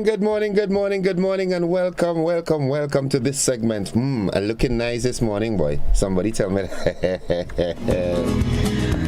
good morning, good morning, good morning, and welcome, welcome, welcome to this segment. I'm looking nice this morning, boy. Somebody tell me that.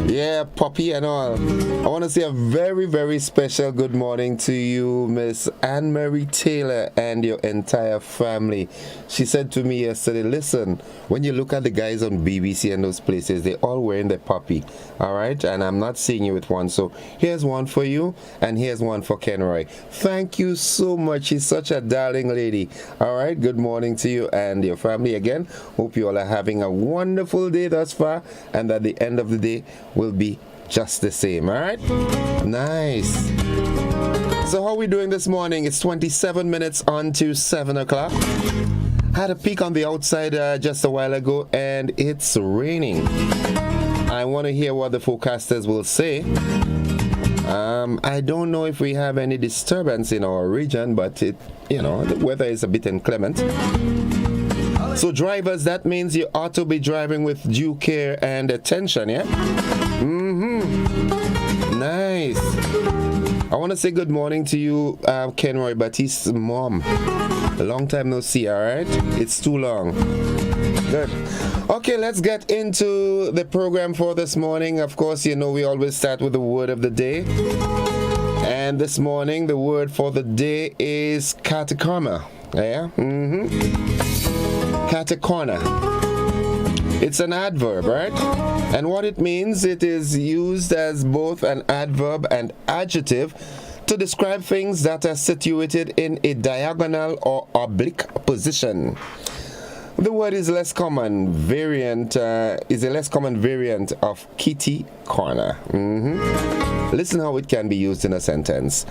Yeah, Poppy and all. I want to say a very, very special good morning to you, Miss Anne-Marie Taylor, and your entire family. She said to me yesterday, listen, when you look at the guys on BBC and those places, they're all wearing their Poppy, all right? And I'm not seeing you with one, so here's one for you, and here's one for Kenroy. Thank you so much. She's such a darling lady. All right, good morning to you and your family again. Hope you all are having a wonderful day thus far, and at the end of the day will be just the same. All right, nice. So how are we doing this morning? It's 27 minutes on to 7 o'clock. Had a peek on the outside just a while ago, and it's raining. I want to hear what the forecasters will say. I don't know if we have any disturbance in our region, but the weather is a bit inclement. So drivers, that means you ought to be driving with due care and attention, yeah? Nice. I want to say good morning to you, Kenroy Baptiste's mom. A long time no see, all right? It's too long. Good. Okay, let's get into the program for this morning. Of course, we always start with the word of the day. And this morning, the word for the day is katakana. Yeah? Katakana. It's an adverb, right? And what it means, it is used as both an adverb and adjective to describe things that are situated in a diagonal or oblique position. The word is a less common variant of kitty corner. Listen how it can be used in a sentence.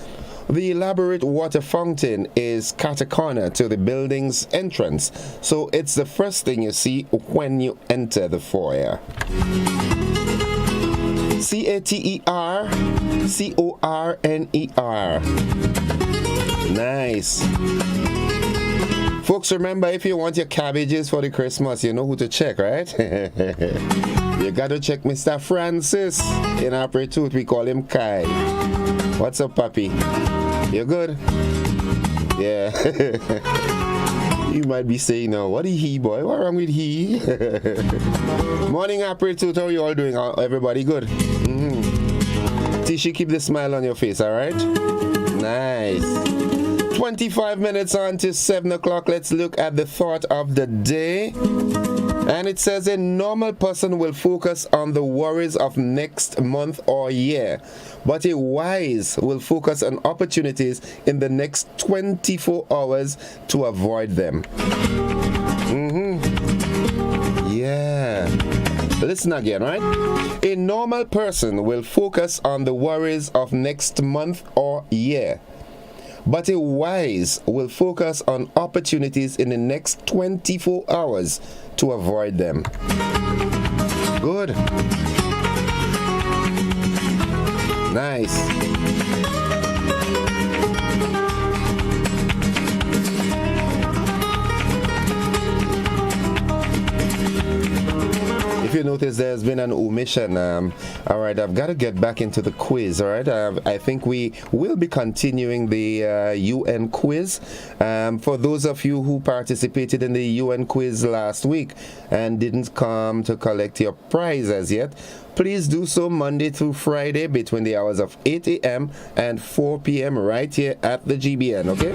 The elaborate water fountain is katakana to the building's entrance, so it's the first thing you see when you enter the foyer. Catercorner. Nice. Folks, remember, if you want your cabbages for the Christmas, you know who to check, right? You got to check Mr. Francis. In our Tooth, we call him Kai. What's up, papi? You good? Yeah. You might be saying, no, what is he, boy? What wrong with he? Morning, Tooth. How are you all doing? Everybody good? Tishy, keep the smile on your face, all right? Nice. 25 minutes on to 7 o'clock. Let's look at the thought of the day. And it says a normal person will focus on the worries of next month or year, but a wise will focus on opportunities in the next 24 hours to avoid them. Yeah. Listen again, right? A normal person will focus on the worries of next month or year, but a wise will focus on opportunities in the next 24 hours to avoid them. Good. Nice. If you notice, there's been an omission. All right, I've got to get back into the quiz. All right, I think we will be continuing the UN quiz. For those of you who participated in the UN quiz last week and didn't come to collect your prize as yet, please do so Monday through Friday between the hours of 8 a.m. and 4 p.m. right here at the GBN, okay?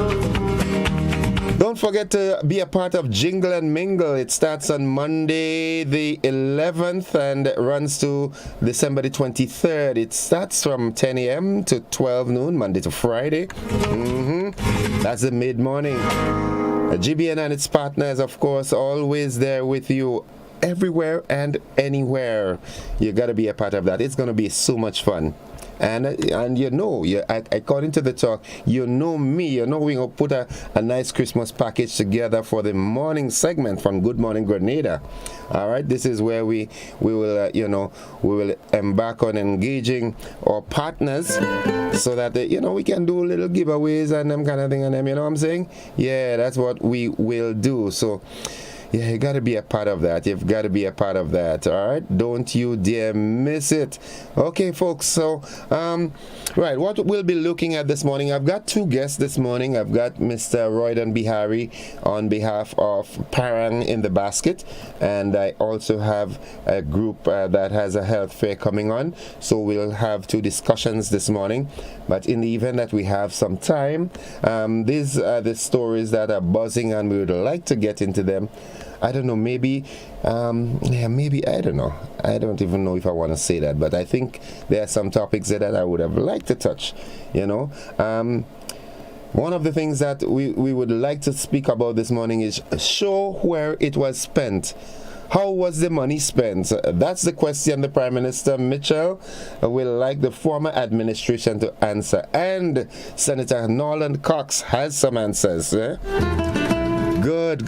Don't forget to be a part of Jingle and Mingle. It starts on Monday the 11th and runs to December the 23rd. It starts from 10 a.m. to 12 noon, Monday to Friday. That's the mid-morning. GBN and its partners, of course, always there with you everywhere and anywhere. You got to be a part of that. It's going to be so much fun. And according to the talk, you know me, we're going to put a nice Christmas package together for the morning segment from Good Morning Grenada. All right, this is where we will embark on engaging our partners so that, we can do little giveaways and them kind of thing and them, you know what I'm saying? Yeah, that's what we will do. So, Yeah, you got to be a part of that. You've got to be a part of that. All right, don't you dare miss it. Okay, folks. So, right, what we'll be looking at this morning. I've got two guests this morning. I've got Mr. Royden Bihari on behalf of Parang in the Basket, and I also have a group that has a health fair coming on. So we'll have two discussions this morning. But in the event that we have some time, these are the stories that are buzzing, and we would like to get into them. I don't know, maybe, maybe, I don't know. I don't even know if I want to say that, but I think there are some topics that I would have liked to touch, you know. One of the things that we would like to speak about this morning is show where it was spent. How was the money spent? That's the question the Prime Minister Mitchell will like the former administration to answer. And Senator Norland Cox has some answers. Good.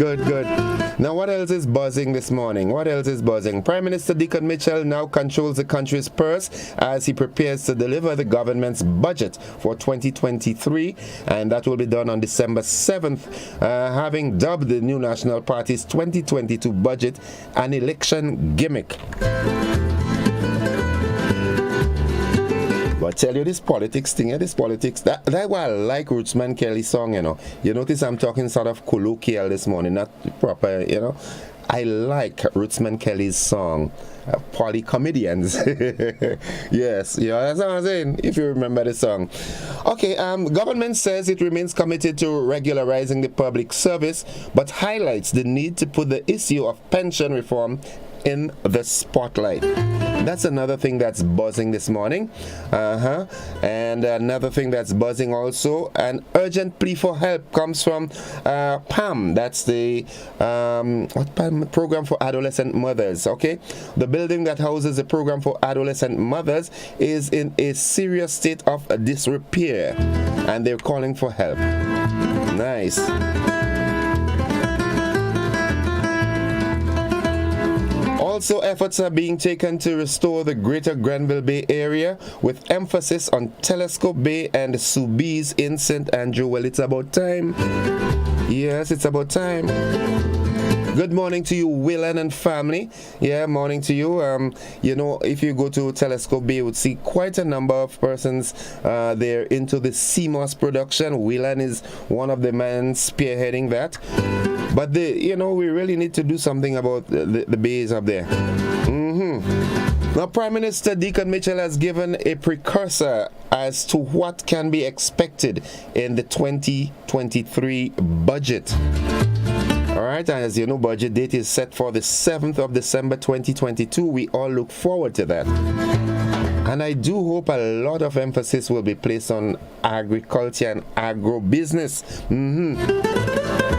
Now, what else is buzzing this morning? Prime Minister Deacon Mitchell now controls the country's purse as he prepares to deliver the government's budget for 2023, and that will be done on December 7th, having dubbed the New National Party's 2022 budget an election gimmick. But I tell you, this politics thing, that's why I like Rootsman Kelly's song, you know. You notice I'm talking sort of colloquial this morning, not proper, you know. I like Rootsman Kelly's song, Polycomedians. Yes, yeah, that's what I'm saying, if you remember the song. Okay, government says it remains committed to regularizing the public service, but highlights the need to put the issue of pension reform in the spotlight. That's another thing that's buzzing this morning. And another thing that's buzzing also, an urgent plea for help comes from PAM. That's the program for adolescent mothers. Okay, the building that houses the program for adolescent mothers is in a serious state of disrepair, and they're calling for help. Nice. Also, efforts are being taken to restore the greater Grenville Bay area with emphasis on Telescope Bay and Soubise in St. Andrew. Well, it's about time. Yes, it's about time. Good morning to you, Willan and family. Yeah, morning to you. You know, if you go to Telescope Bay, you would see quite a number of persons there into the CMOS production. Willan is one of the men spearheading that. But we really need to do something about the bays up there. Now, Prime Minister Deacon Mitchell has given a precursor as to what can be expected in the 2023 budget. All right, and as you know, budget date is set for the 7th of December 2022. We all look forward to that. And I do hope a lot of emphasis will be placed on agriculture and agro-business.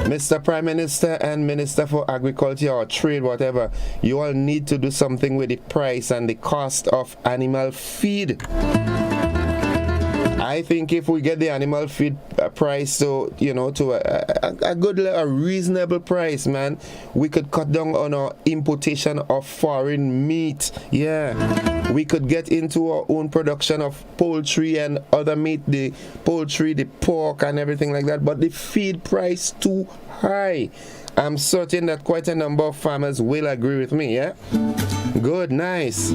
Mr. Prime Minister and Minister for Agriculture or Trade, whatever, you all need to do something with the price and the cost of animal feed. I think if we get the animal feed price to a good, a reasonable price, man, we could cut down on our importation of foreign meat. Yeah, we could get into our own production of poultry and other meat, the poultry, the pork and everything like that. But the feed price too high. I'm certain that quite a number of farmers will agree with me. Yeah, good, nice.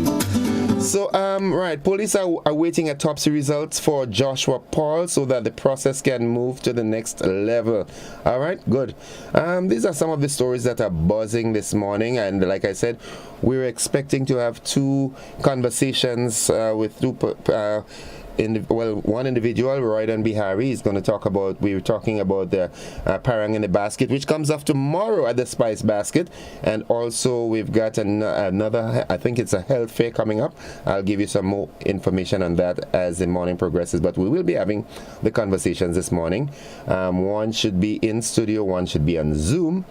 So, right, police are awaiting autopsy results for Joshua Paul so that the process can move to the next level. All right, good. These are some of the stories that are buzzing this morning, and like I said, we're expecting to have two conversations with two one individual, Royden Bihari, is going to talk about, we were talking about the Parang in the Basket, which comes off tomorrow at the Spice Basket. And also we've got another, I think it's a health fair coming up. I'll give you some more information on that as the morning progresses. But we will be having the conversations this morning. One should be in studio, one should be on Zoom.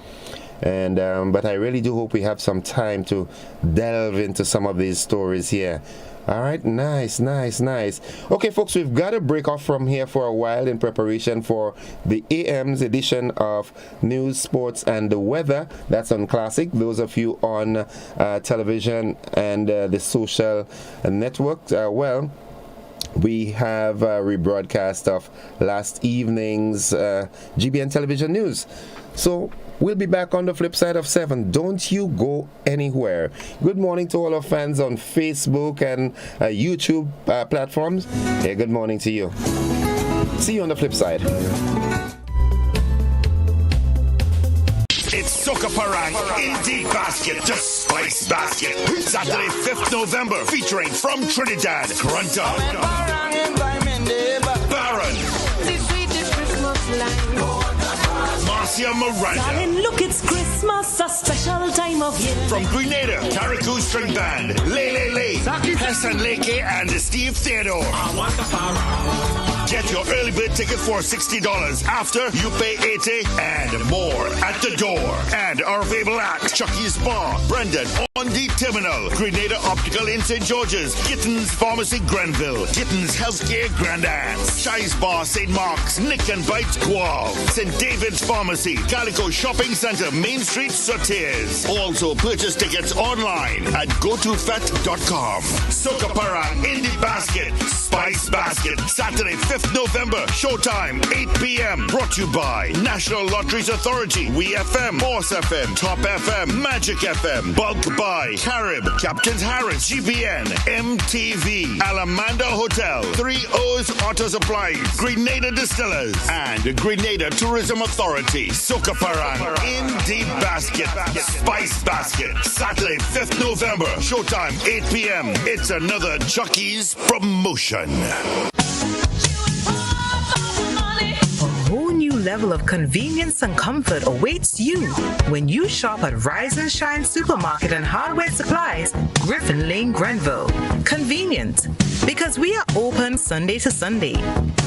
And but I really do hope we have some time to delve into some of these stories here. All right, nice. Okay, folks, we've got to break off from here for a while in preparation for the AM's edition of News, Sports, and the Weather. That's on Classic. Those of you on television and the social network, we have a rebroadcast of last evening's GBN television news. So we'll be back on the flip side of 7. Don't you go anywhere. Good morning to all our fans on Facebook and YouTube platforms. Hey, good morning to you. See you on the flip side. It's Soca Parang Indie Basket, the Spice Basket. Saturday, 5th November, featuring from Trinidad, Grunta, Baron, Marcia Miranda. Darling, look, it's Christmas, a special time of year. From Grenada, Tariku String Band, Lele Lay, Hassan Leke, and Steve Theodore. I want the power. Get your early bird ticket for $60. After, you pay $80 and more at the door. And are available at Chucky's Bar, Brendan, on the Terminal, Grenada Optical in St. George's, Gittins Pharmacy, Grenville, Gittins Healthcare, Grandance, Shy's Bar, St. Mark's, Nick and Bites, Guav, St. David's Pharmacy, Calico Shopping Center, Main Street, Sotiers. Also, purchase tickets online at gotofet.com. Soca Parang Indie Basket, Spice Basket, Saturday, 5th November, showtime, 8 p.m. Brought to you by National Lotteries Authority, We FM, Boss FM, Top FM, Magic FM, Bulk by Carib, Captain's Harris, GBN, MTV, Alamanda Hotel, 3 O's Auto Supplies, Grenada Distillers, and Grenada Tourism Authority. Soca Parang Indie Basket, Spice Basket, Saturday, 5th November, showtime, 8 p.m. It's another Chucky's promotion. Level of convenience and comfort awaits you when you shop at Rise and Shine Supermarket and Hardware Supplies, Griffin Lane, Grenville. Convenient, because we are open Sunday to Sunday.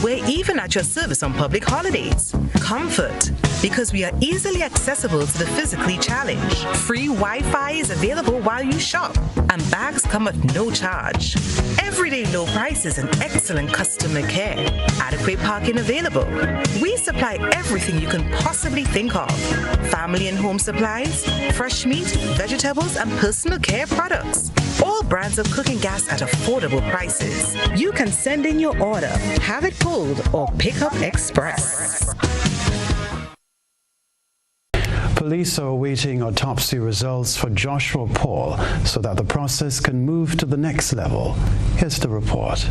We're even at your service on public holidays. Comfort, because we are easily accessible to the physically challenged. Free Wi-Fi is available while you shop, and bags come at no charge. Everyday low prices and excellent customer care. Adequate parking available. We supply everything you can possibly think of. Family and home supplies, fresh meat, vegetables, and personal care products. All brands of cooking gas at affordable prices. You can send in your order, have it pulled, or pick up express. Police are awaiting autopsy results for Joshua Paul so that the process can move to the next level. Here's the report.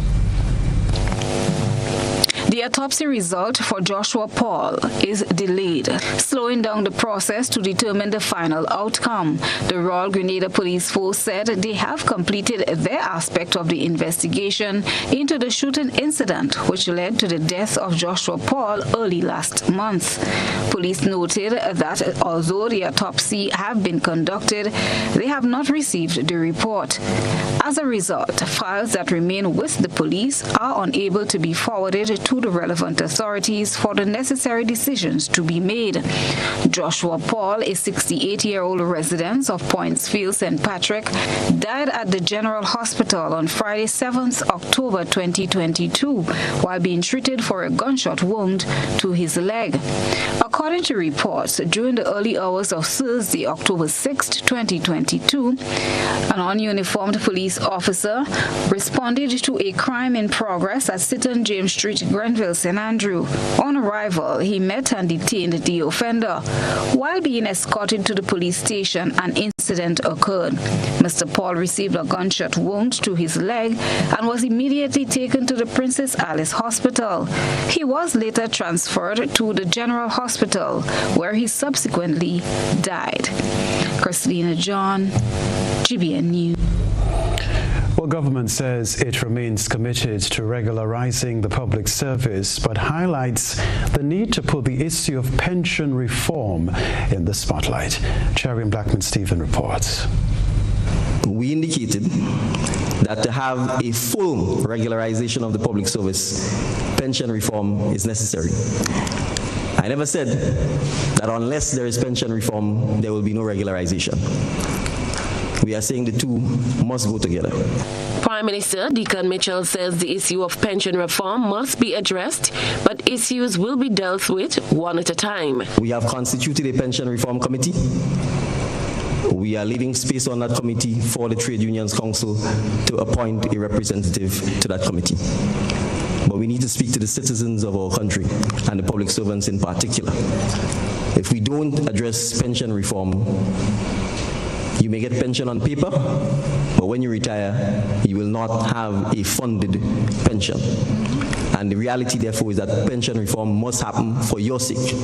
The autopsy result for Joshua Paul is delayed, slowing down the process to determine the final outcome. The Royal Grenada Police Force said they have completed their aspect of the investigation into the shooting incident which led to the death of Joshua Paul early last month. Police noted that although the autopsy have been conducted, they have not received the report. As a result, files that remain with the police are unable to be forwarded to the relevant authorities for the necessary decisions to be made. Joshua Paul, a 68-year-old resident of Pointsfield, St. Patrick, died at the General Hospital on Friday, 7th October 2022, while being treated for a gunshot wound to his leg. According to reports, during the early hours of Thursday, October 6, 2022, an ununiformed police officer responded to a crime in progress at Sitton James Street, Grenville, St. Andrew. On arrival, he met and detained the offender. While being escorted to the police station, an incident occurred. Mr. Paul received a gunshot wound to his leg and was immediately taken to the Princess Alice Hospital. He was later transferred to the General Hospital, where he subsequently died. Christina John, GBN News. Well, government says it remains committed to regularizing the public service, but highlights the need to put the issue of pension reform in the spotlight. Cherry and Blackman Stephen reports. We indicated that to have a full regularization of the public service, pension reform is necessary. I never said that unless there is pension reform, there will be no regularization. We are saying the two must go together. Prime Minister Deacon Mitchell says the issue of pension reform must be addressed, but issues will be dealt with one at a time. We have constituted a pension reform committee. We are leaving space on that committee for the Trade Unions Council to appoint a representative to that committee. we need to speak to the citizens of our country and the public servants in particular. If we don't address pension reform, you may get pension on paper, but when you retire, you will not have a funded pension. And the reality, therefore, is that pension reform must happen for your sake.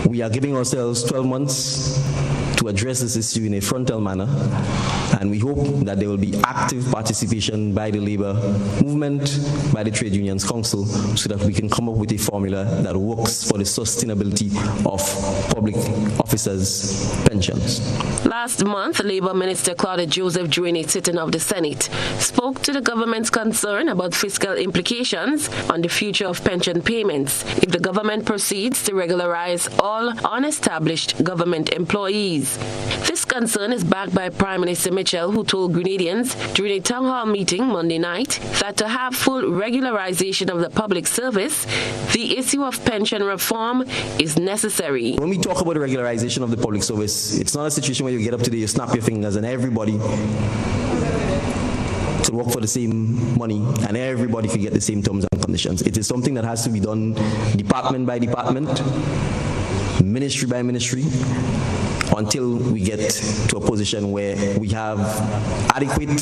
We are giving ourselves 12 months to address this issue in a frontal manner, and we hope that there will be active participation by the labor movement, by the Trade Unions Council, so that we can come up with a formula that works for the sustainability of public officers' pensions. Last month, Labour Minister Claudia Joseph, during a sitting of the Senate, spoke to the government's concern about fiscal implications on the future of pension payments if the government proceeds to regularize all unestablished government employees. This concern is backed by Prime Minister Mitchell, who told Grenadians during a town hall meeting Monday night that to have full regularization of the public service, the issue of pension reform is necessary. When we talk about the regularization of the public service, it's not a situation where you get up today, you snap your fingers, and everybody to work for the same money and everybody could get the same terms and conditions. It is something that has to be done department by department, ministry by ministry, until we get to a position where we have adequate,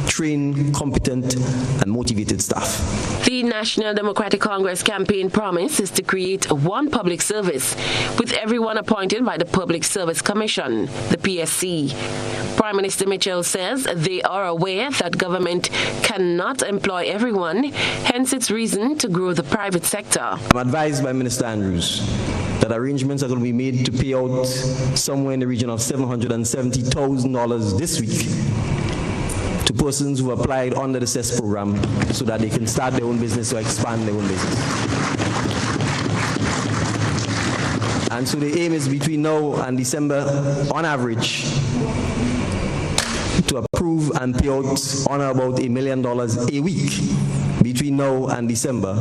trained, competent, and motivated staff. The National Democratic Congress campaign promise is to create one public service, with everyone appointed by the Public Service Commission, the PSC. Prime Minister Mitchell says they are aware that government cannot employ everyone, hence its reason to grow the private sector. I'm advised by Minister Andrews that arrangements are going to be made to pay out somewhere in the region of $770,000 this week to persons who applied under the CES program so that they can start their own business or expand their own business. And so the aim is between now and December, on average, to approve and pay out on or about $1 million a week between now and December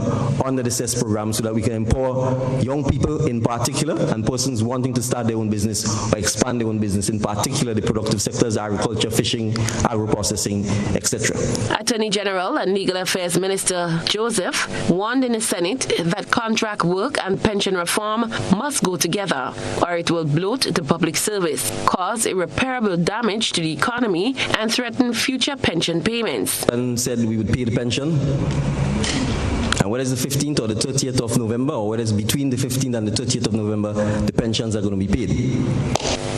under the CES program, so that we can empower young people in particular and persons wanting to start their own business or expand their own business, in particular the productive sectors, agriculture, fishing, agro-processing, etc. Attorney General and Legal Affairs Minister Joseph warned in the Senate that contract work and pension reform must go together, or it will bloat the public service, cause irreparable damage to the economy, and threaten future pension payments. And said we would pay the pension, and whether it's the 15th or the 30th of November, or whether it's between the 15th and the 30th of November, the pensions are going to be paid.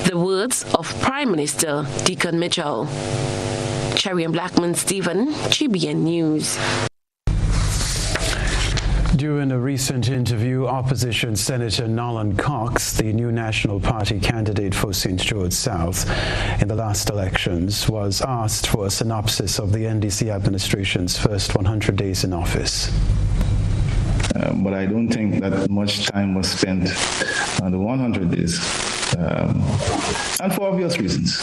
The words of Prime Minister Deacon Mitchell. Cherry and Blackman Stephen, GBN News. During a recent interview, opposition Senator Nolan Cox, the new National Party candidate for St. George South in the last elections, was asked for a synopsis of the NDC administration's first 100 days in office. But I don't think that much time was spent on the 100 days, and for obvious reasons.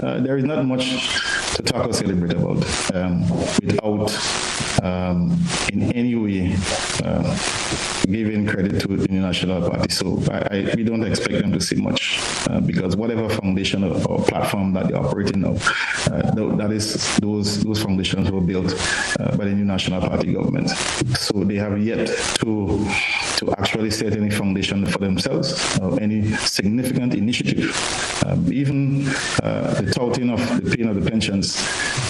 There is not much to talk or celebrate about without in any way giving credit to the National Party. So we don't expect them to say much because whatever foundation or platform that they're operating now, those foundations were built by the new National Party government. So they have yet to actually set any foundation for themselves or any significant initiative. Even the touting of the paying of the pensions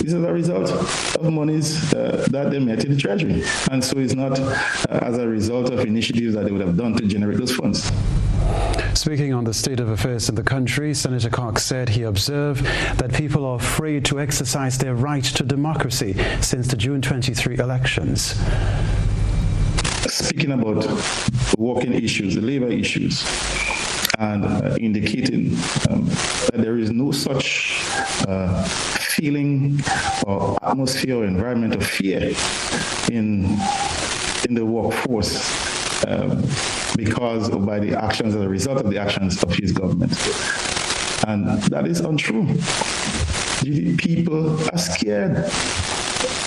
is as a result of monies that they met in the Treasury. And so it's not as a result of initiatives that they would have done to generate those funds. Speaking on the state of affairs in the country, Senator Cox said he observed that people are afraid to exercise their right to democracy since the June 23 elections. Speaking about the working issues, the labor issues, and indicating that there is no such feeling or atmosphere or environment of fear in the workforce because by the actions, as a result of the actions of his government. And that is untrue. People are scared.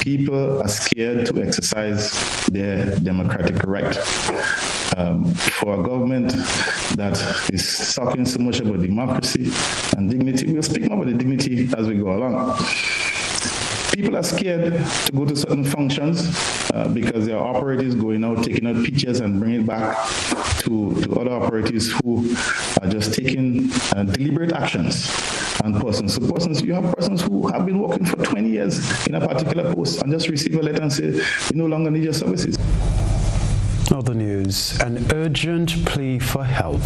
People are scared to exercise their democratic right. For a government that is talking so much about democracy and dignity, we'll speak more about the dignity as we go along. People are scared to go to certain functions because there are operatives going out, taking out pictures and bringing it back to other operatives who are just taking deliberate actions on persons. So you have persons who have been working for 20 years in a particular post and just receive a letter and say, we no longer need your services. Other news, an urgent plea for help.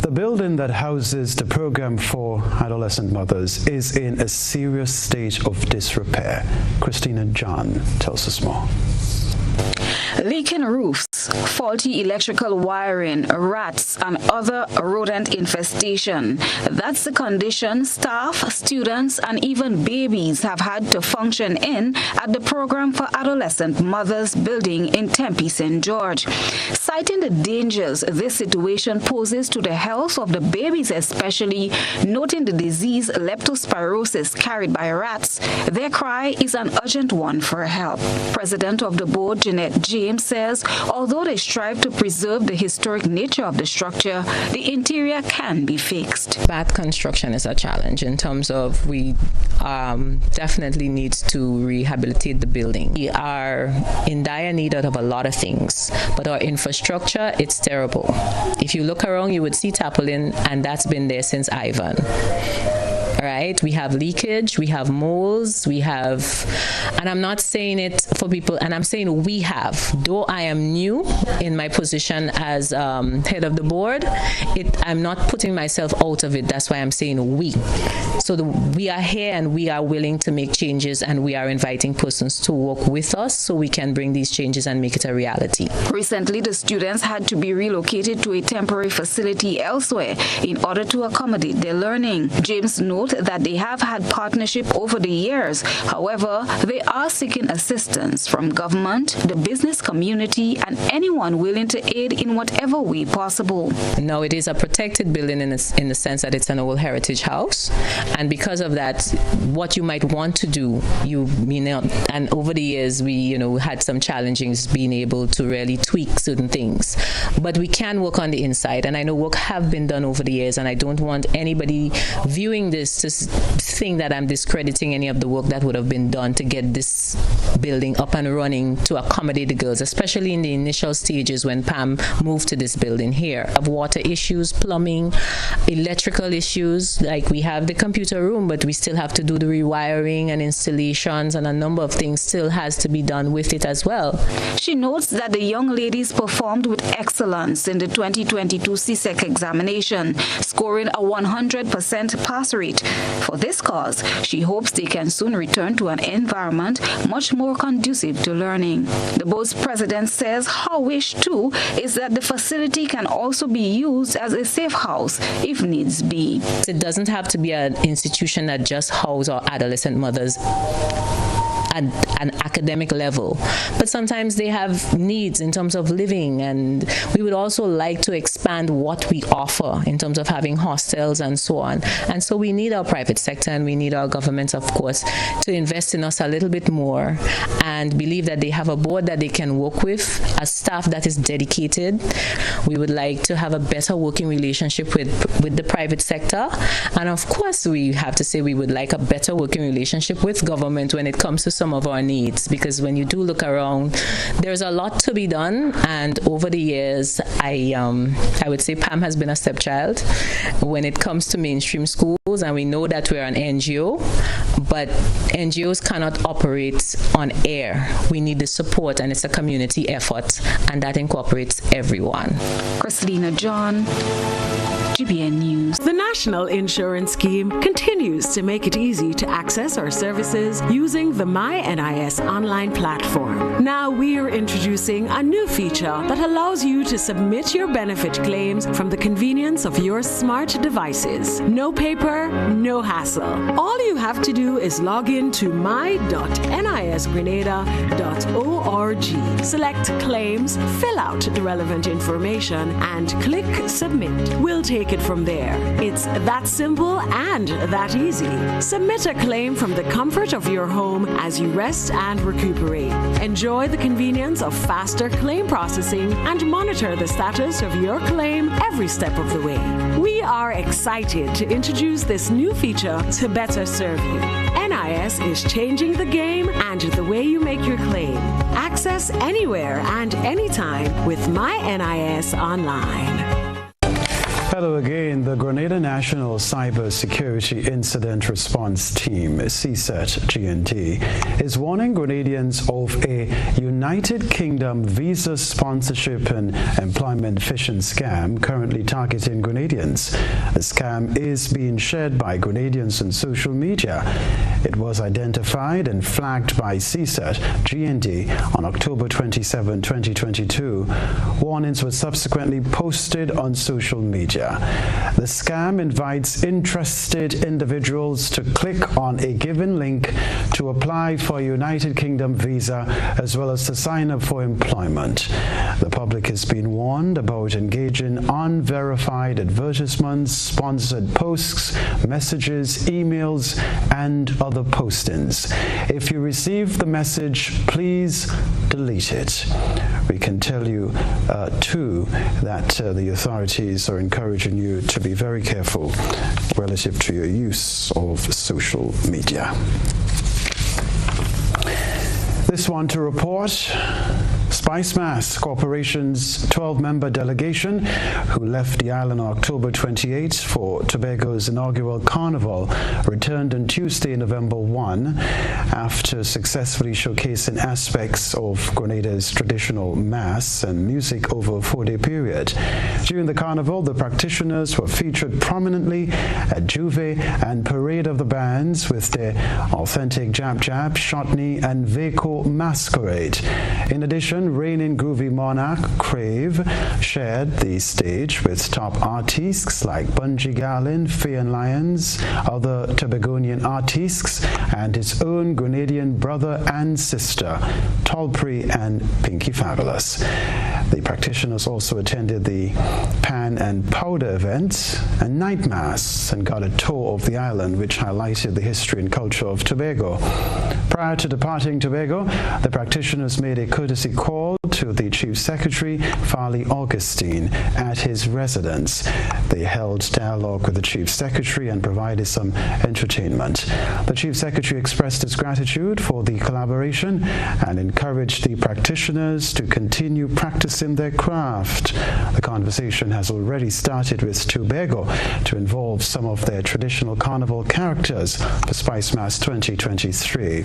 The building that houses the program for adolescent mothers is in a serious state of disrepair. Christina John tells us more. Leaking roofs, faulty electrical wiring, rats, and other rodent infestation. That's the condition staff, students, and even babies have had to function in at the Program for Adolescent Mothers building in Tempe, St. George. Citing the dangers this situation poses to the health of the babies especially, noting the disease leptospirosis carried by rats, their cry is an urgent one for help. President of the board, Jeanette James, says although they strive to preserve the historic nature of the structure, the interior can be fixed. Bad construction is a challenge in terms of we definitely need to rehabilitate the building. We are in dire need of a lot of things, but our infrastructure, it's terrible. If you look around, you would see tarpaulin, and that's been there since Ivan. Right? We have leakage, we have moles, we have, and I'm not saying it for people, and I'm saying we have. Though I am new in my position as head of the board, I'm not putting myself out of it. That's why I'm saying we. So we are here and we are willing to make changes, and we are inviting persons to work with us so we can bring these changes and make it a reality. Recently, the students had to be relocated to a temporary facility elsewhere in order to accommodate their learning. James notes that they have had partnership over the years. However, they are seeking assistance from government, the business community, and anyone willing to aid in whatever way possible. No, it is a protected building in the sense that it's an old heritage house, and because of that, what you might want to do, and over the years we had some challenges being able to really tweak certain things, but we can work on the inside, and I know work have been done over the years, and I don't want anybody viewing this to think that I'm discrediting any of the work that would have been done to get this building up and running to accommodate the girls, especially in the initial stages when Pam moved to this building here. Of water issues, plumbing, electrical issues, like we have the computer room, but we still have to do the rewiring and installations, and a number of things still has to be done with it as well. She notes that the young ladies performed with excellence in the 2022 CSEC examination, scoring a 100% pass rate. For this cause, she hopes they can soon return to an environment much more conducive to learning. The board's president says her wish, too, is that the facility can also be used as a safe house if needs be. It doesn't have to be an institution that just houses our adolescent mothers at an academic level, but sometimes they have needs in terms of living, and we would also like to expand what we offer in terms of having hostels and so on. And so we need our private sector and we need our governments, of course, to invest in us a little bit more and believe that they have a board that they can work with, a staff that is dedicated. We would like to have a better working relationship with the private sector, and of course we have to say we would like a better working relationship with government when it comes to some of our needs, because when you do look around, there's a lot to be done, and over the years I would say Pam has been a stepchild when it comes to mainstream schools, and we know that we're an NGO, but NGOs cannot operate on air. We need the support, and it's a community effort, and that incorporates everyone. Christina John, GBN News. The National Insurance Scheme continues to make it easy to access our services using the MyNIS online platform. Now we're introducing a new feature that allows you to submit your benefit claims from the convenience of your smart devices. No paper, no hassle. All you have to do is log in to my.nisgrenada.org. Select claims, fill out the relevant information, and click submit. We'll take it from there. It's that simple and that easy. Submit a claim from the comfort of your home as you rest and recuperate. Enjoy the convenience of faster claim processing and monitor the status of your claim every step of the way. We are excited to introduce this new feature to better serve you. NIS NIS is changing the game and the way you make your claim. Access anywhere and anytime with My NIS Online. Hello again. The Grenada National Cyber Security Incident Response Team, CSET-GNT, is warning Grenadians of a United Kingdom visa sponsorship and employment phishing scam currently targeting Grenadians. The scam is being shared by Grenadians on social media. It was identified and flagged by CSET-GNT on October 27, 2022. Warnings were subsequently posted on social media. The scam invites interested individuals to click on a given link to apply for a United Kingdom visa as well as to sign up for employment. The public has been warned about engaging unverified advertisements, sponsored posts, messages, emails, and other postings. If you receive the message, please delete it. We can tell you, too, that the authorities are encouraging you to be very careful relative to your use of social media. This one to report. SpiceMass Corporation's 12-member delegation, who left the island on October 28 for Tobago's inaugural carnival, returned on Tuesday, November 1, after successfully showcasing aspects of Grenada's traditional mass and music over a 4-day period. During the carnival, the practitioners were featured prominently at Juve and Parade of the Bands with their authentic Jab Jab, Shotney, and Veco masquerade. In addition, reigning groovy monarch Crave shared the stage with top artists like Bunji Garlin, Fay and Lyons, other Tobagonian artists, and his own Grenadian brother and sister, Tolpri and Pinky Fabulous. The practitioners also attended the Pan and Powder event and Night Mass and got a tour of the island, which highlighted the history and culture of Tobago. Prior to departing Tobago, the practitioners made a courtesy call to the Chief Secretary, Farley Augustine, at his residence. They held dialogue with the Chief Secretary and provided some entertainment. The Chief Secretary expressed his gratitude for the collaboration and encouraged the practitioners to continue practicing their craft. The conversation has already started with Tobago to involve some of their traditional carnival characters for SpiceMass 2023.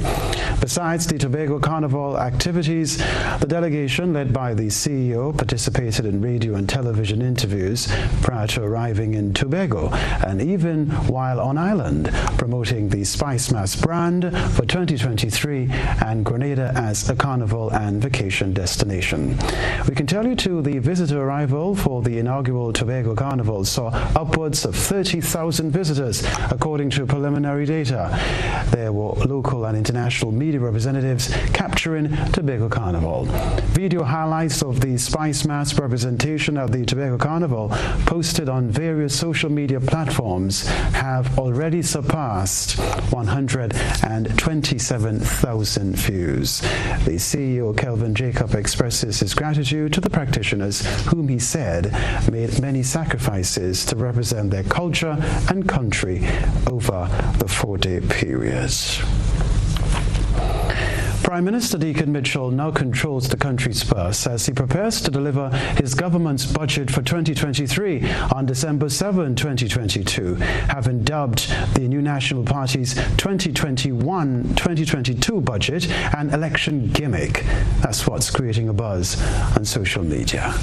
Besides the Tobago Carnival activities, the delegation, led by the CEO, participated in radio and television interviews prior to arriving in Tobago, and even while on island, promoting the SpiceMass brand for 2023 and Grenada as a carnival and vacation destination. We can tell you too, the visitor arrival for the inaugural Tobago Carnival saw upwards of 30,000 visitors, according to preliminary data. There were local and international media representatives capturing Tobago Carnival. Video highlights of the SpiceMass representation at the Tobago Carnival, posted on various social media platforms, have already surpassed 127,000 views. The CEO, Kelvin Jacob, expresses his gratitude to the practitioners, whom he said made many sacrifices to represent their culture and country over the 4-day period. Prime Minister Deacon Mitchell now controls the country's purse as he prepares to deliver his government's budget for 2023 on December 7, 2022, having dubbed the New National Party's 2021-2022 budget an election gimmick. That's what's creating a buzz on social media.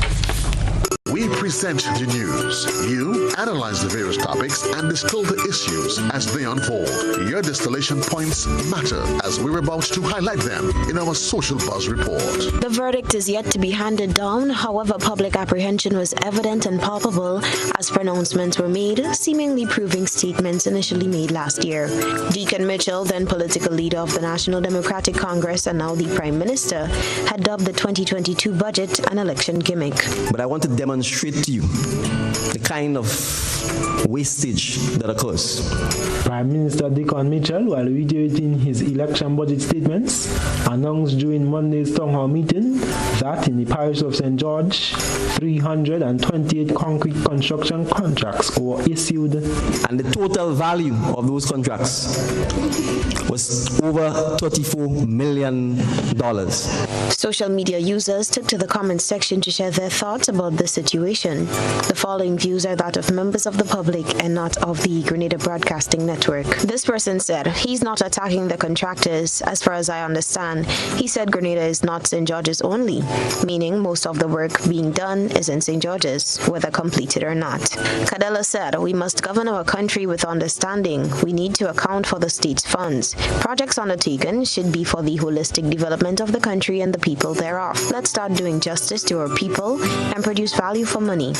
We present the news. You analyze the various topics and distill the issues as they unfold. Your distillation points matter as we're about to highlight them in our Social Buzz report. The verdict is yet to be handed down. However, public apprehension was evident and palpable as pronouncements were made, seemingly proving statements initially made last year. Deacon Mitchell, then political leader of the National Democratic Congress and now the Prime Minister, had dubbed the 2022 budget an election gimmick. But I want to demonstrate demonstrate to you the kind of wastage that occurs. Prime Minister Deacon Mitchell, while reiterating his election budget statements, announced during Monday's town hall meeting that in the parish of St. George, 328 concrete construction contracts were issued. And the total value of those contracts was over $34 million. Social media users took to the comments section to share their thoughts about the situation. The following views are that of members of the public and not of the Grenada Broadcasting Network. This person said, he's not attacking the contractors. As far as I understand, he said Grenada is not St. George's only, meaning most of the work being done is in St. George's, whether completed or not. Cadella said, we must govern our country with understanding. We need to account for the state's funds. Projects undertaken should be for the holistic development of the country and the people thereof. Let's start doing justice to our people and produce value for money.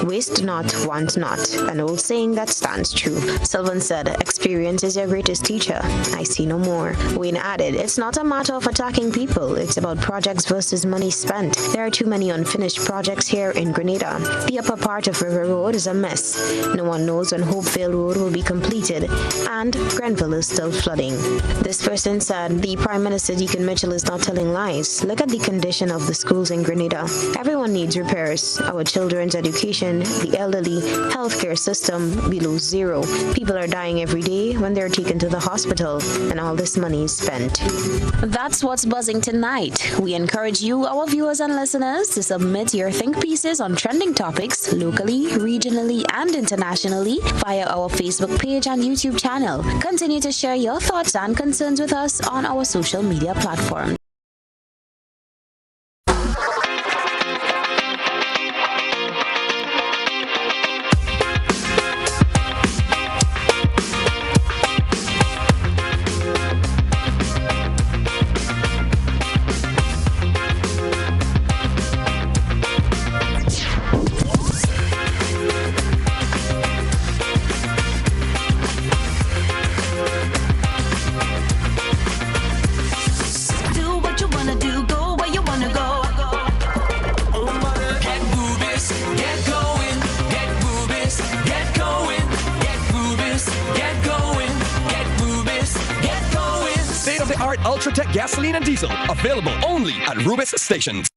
Waste not, want not. An old saying that stands true. Sylvan said, experience is your greatest teacher. I see no more. Wayne added, it's not a matter of attacking people. It's about projects versus money spent. There are too many unfinished projects here in Grenada. The upper part of River Road is a mess. No one knows when Hopevale Road will be completed, and Grenville is still flooding. This person said, the Prime Minister Deacon Mitchell is not telling lies. Look at the condition of the schools in Grenada. Everyone needs repairs. Our children's education, the elderly, healthcare system below zero. People are dying every day when they're taken to the hospital, and all this money is spent. That's what's buzzing tonight. We encourage you, our viewers and listeners, to submit your think pieces on trending topics locally, regionally, and internationally via our Facebook page and YouTube channel. Continue to share your thoughts and concerns with us on our social media platforms. Ultratech gasoline and diesel, available only at Rubis stations.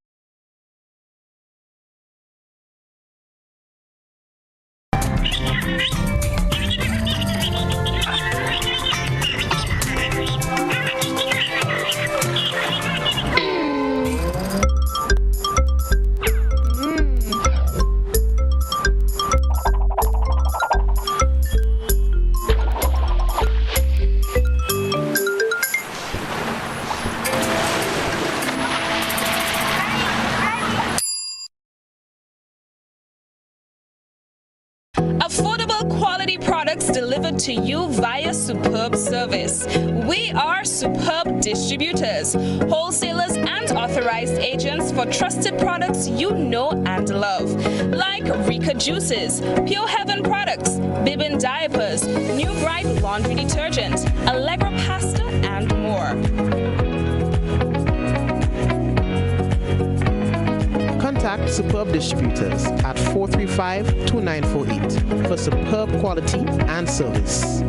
Affordable quality products delivered to you via Superb Service. We are Superb Distributors, wholesalers and authorized agents for trusted products you know and love, like Rika Juices, Pure Heaven products, Bibbin diapers, New Bright laundry detergent, Allegra pasta, and more. Contact Superb Distributors at 435-2948 for superb quality and service.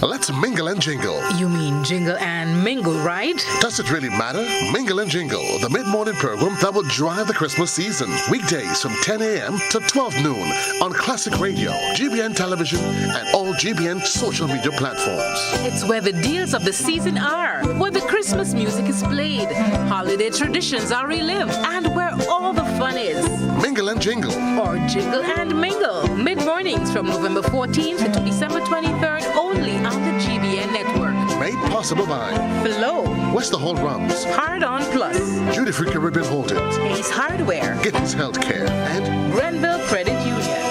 Let's mingle and jingle. You mean jingle and mingle, right? Does it really matter? Mingle and Jingle, the mid-morning program that will drive the Christmas season. Weekdays from 10 a.m. to 12 noon on Classic Radio, GBN Television, and all GBN social media platforms. It's where the deals of the season are. bar, where the Christmas music is played, holiday traditions are relived, and where all the fun is. Mingle and jingle. Or jingle and mingle. Mid-mornings from November 14th to December 23rd only on the GBN network. Made possible by Flow, West the Hall Rums, Hard On Plus, Judy Free Caribbean Holdings, Ace Hardware, Gittins Healthcare, and Grenville Credit Union.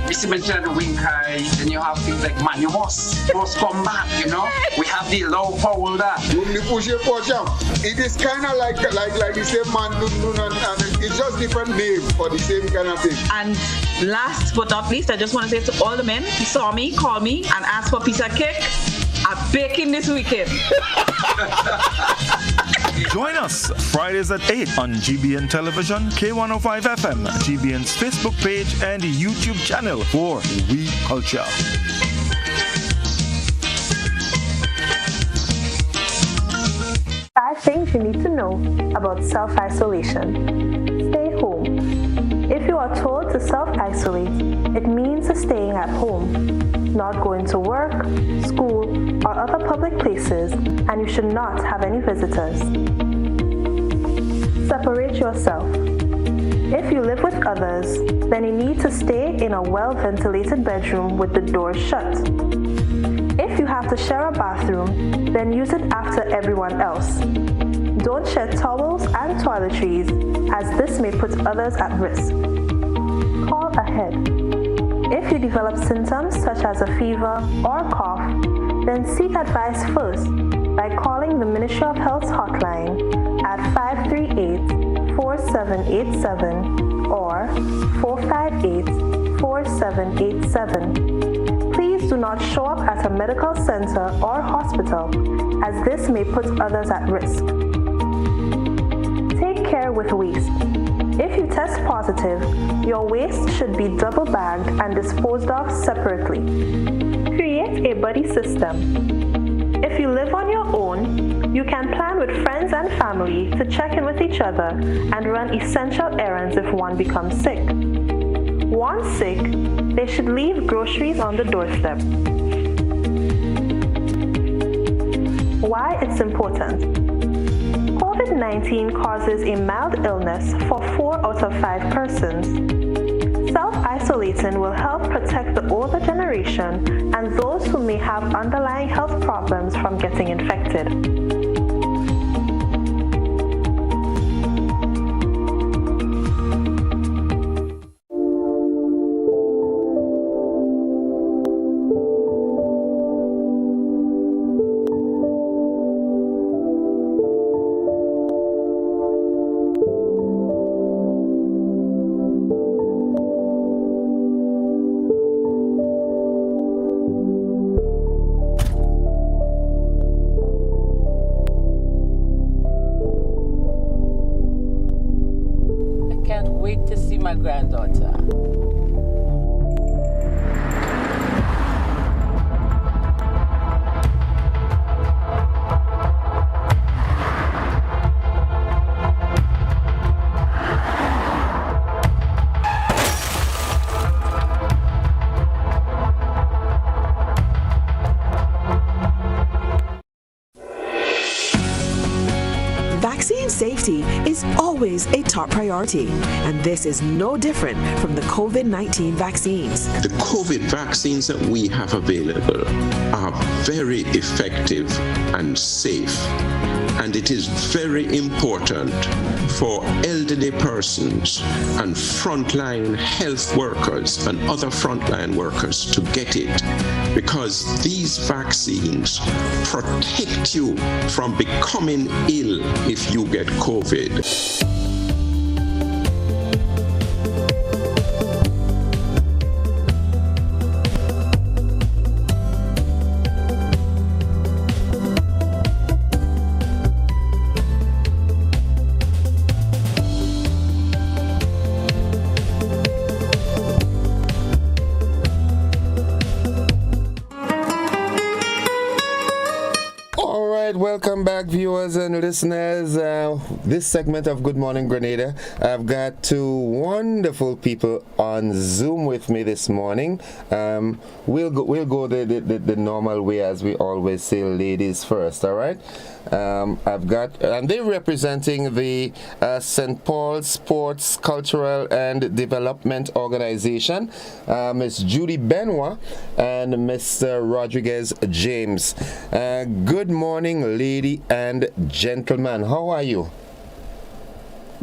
Mr. Mention the Winkai, then you have things like man, you must come back, you know. We have the low folder. When you push your push out, it is kind of like the same man, and it's just different name for the same kind of thing. And last but not least, I just want to say to all the men who saw me, call me, and ask for a piece of cake. I'm baking this weekend. Join us Fridays at 8 on GBN Television, K105 FM, GBN's Facebook page and YouTube channel for We Culture. Five things you need to know about self-isolation. Stay home. If you are told to self-isolate, it means staying at home, not going to work, school, or other public places, and you should not have any visitors. Separate yourself. If you live with others, then you need to stay in a well-ventilated bedroom with the doors shut. If you have to share a bathroom, then use it after everyone else. Don't share towels and toiletries, as this may put others at risk. Call ahead. If you develop symptoms such as a fever or cough, then seek advice first by calling the Ministry of Health's hotline at 538-4787 or 458-4787. Please do not show up at a medical center or hospital, as this may put others at risk. Take care with waste. If you test positive, your waste should be double bagged and disposed of separately. Create a buddy system. If you live on your own, you can plan with friends and family to check in with each other and run essential errands if one becomes sick. Once sick, they should leave groceries on the doorstep. Why it's important. COVID-19 causes a mild illness for 4 out of 5 persons. Self-isolating will help protect the older generation and those who may have underlying health problems from getting infected. My granddaughter. Vaccine safety is always a top priority, and this is no different from the COVID-19 vaccines. The COVID vaccines that we have available are very effective and safe, and it is very important for elderly persons and frontline health workers and other frontline workers to get it, because these vaccines protect you from becoming ill if you get COVID. Welcome back, viewers and listeners. This segment of Good Morning Grenada, I've got two wonderful people on Zoom with me this morning. We'll go the normal way, as we always say, ladies first, all right? And they're representing the St. Paul Sports, Cultural and Development Organization, Miss Judy Benoit and Mr. Rodriguez James. Good morning, lady and gentlemen. How are you?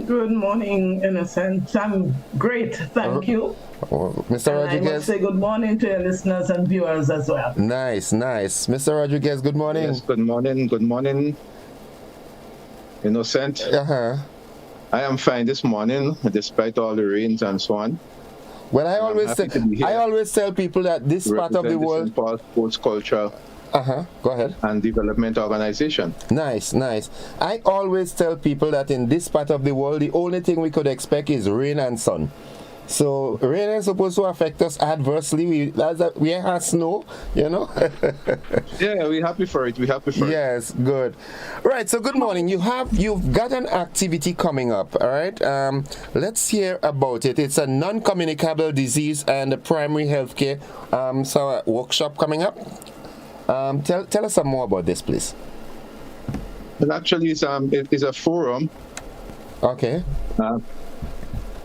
Good morning, Innocent. I'm great, thank you. Mr. Rodriguez. I must say good morning to your listeners and viewers as well. Nice. Mr. Rodriguez, good morning. Yes, good morning. Innocent. Uh-huh. I am fine this morning, despite all the rains and so on. Well, I always tell people that this part of the world, St. Paul Sports, Culture, go ahead, and Development Organization. Nice. I always tell people that in this part of the world, the only thing we could expect is rain and sun. So rain is supposed to affect us adversely. We have snow, you know. Yeah, we're happy for it. Yes, good. Right. So good morning. You've got an activity coming up. All right. Let's hear about it. It's a non-communicable disease and a primary healthcare workshop coming up. Tell us some more about this, please. Well, actually, it is a forum. Okay.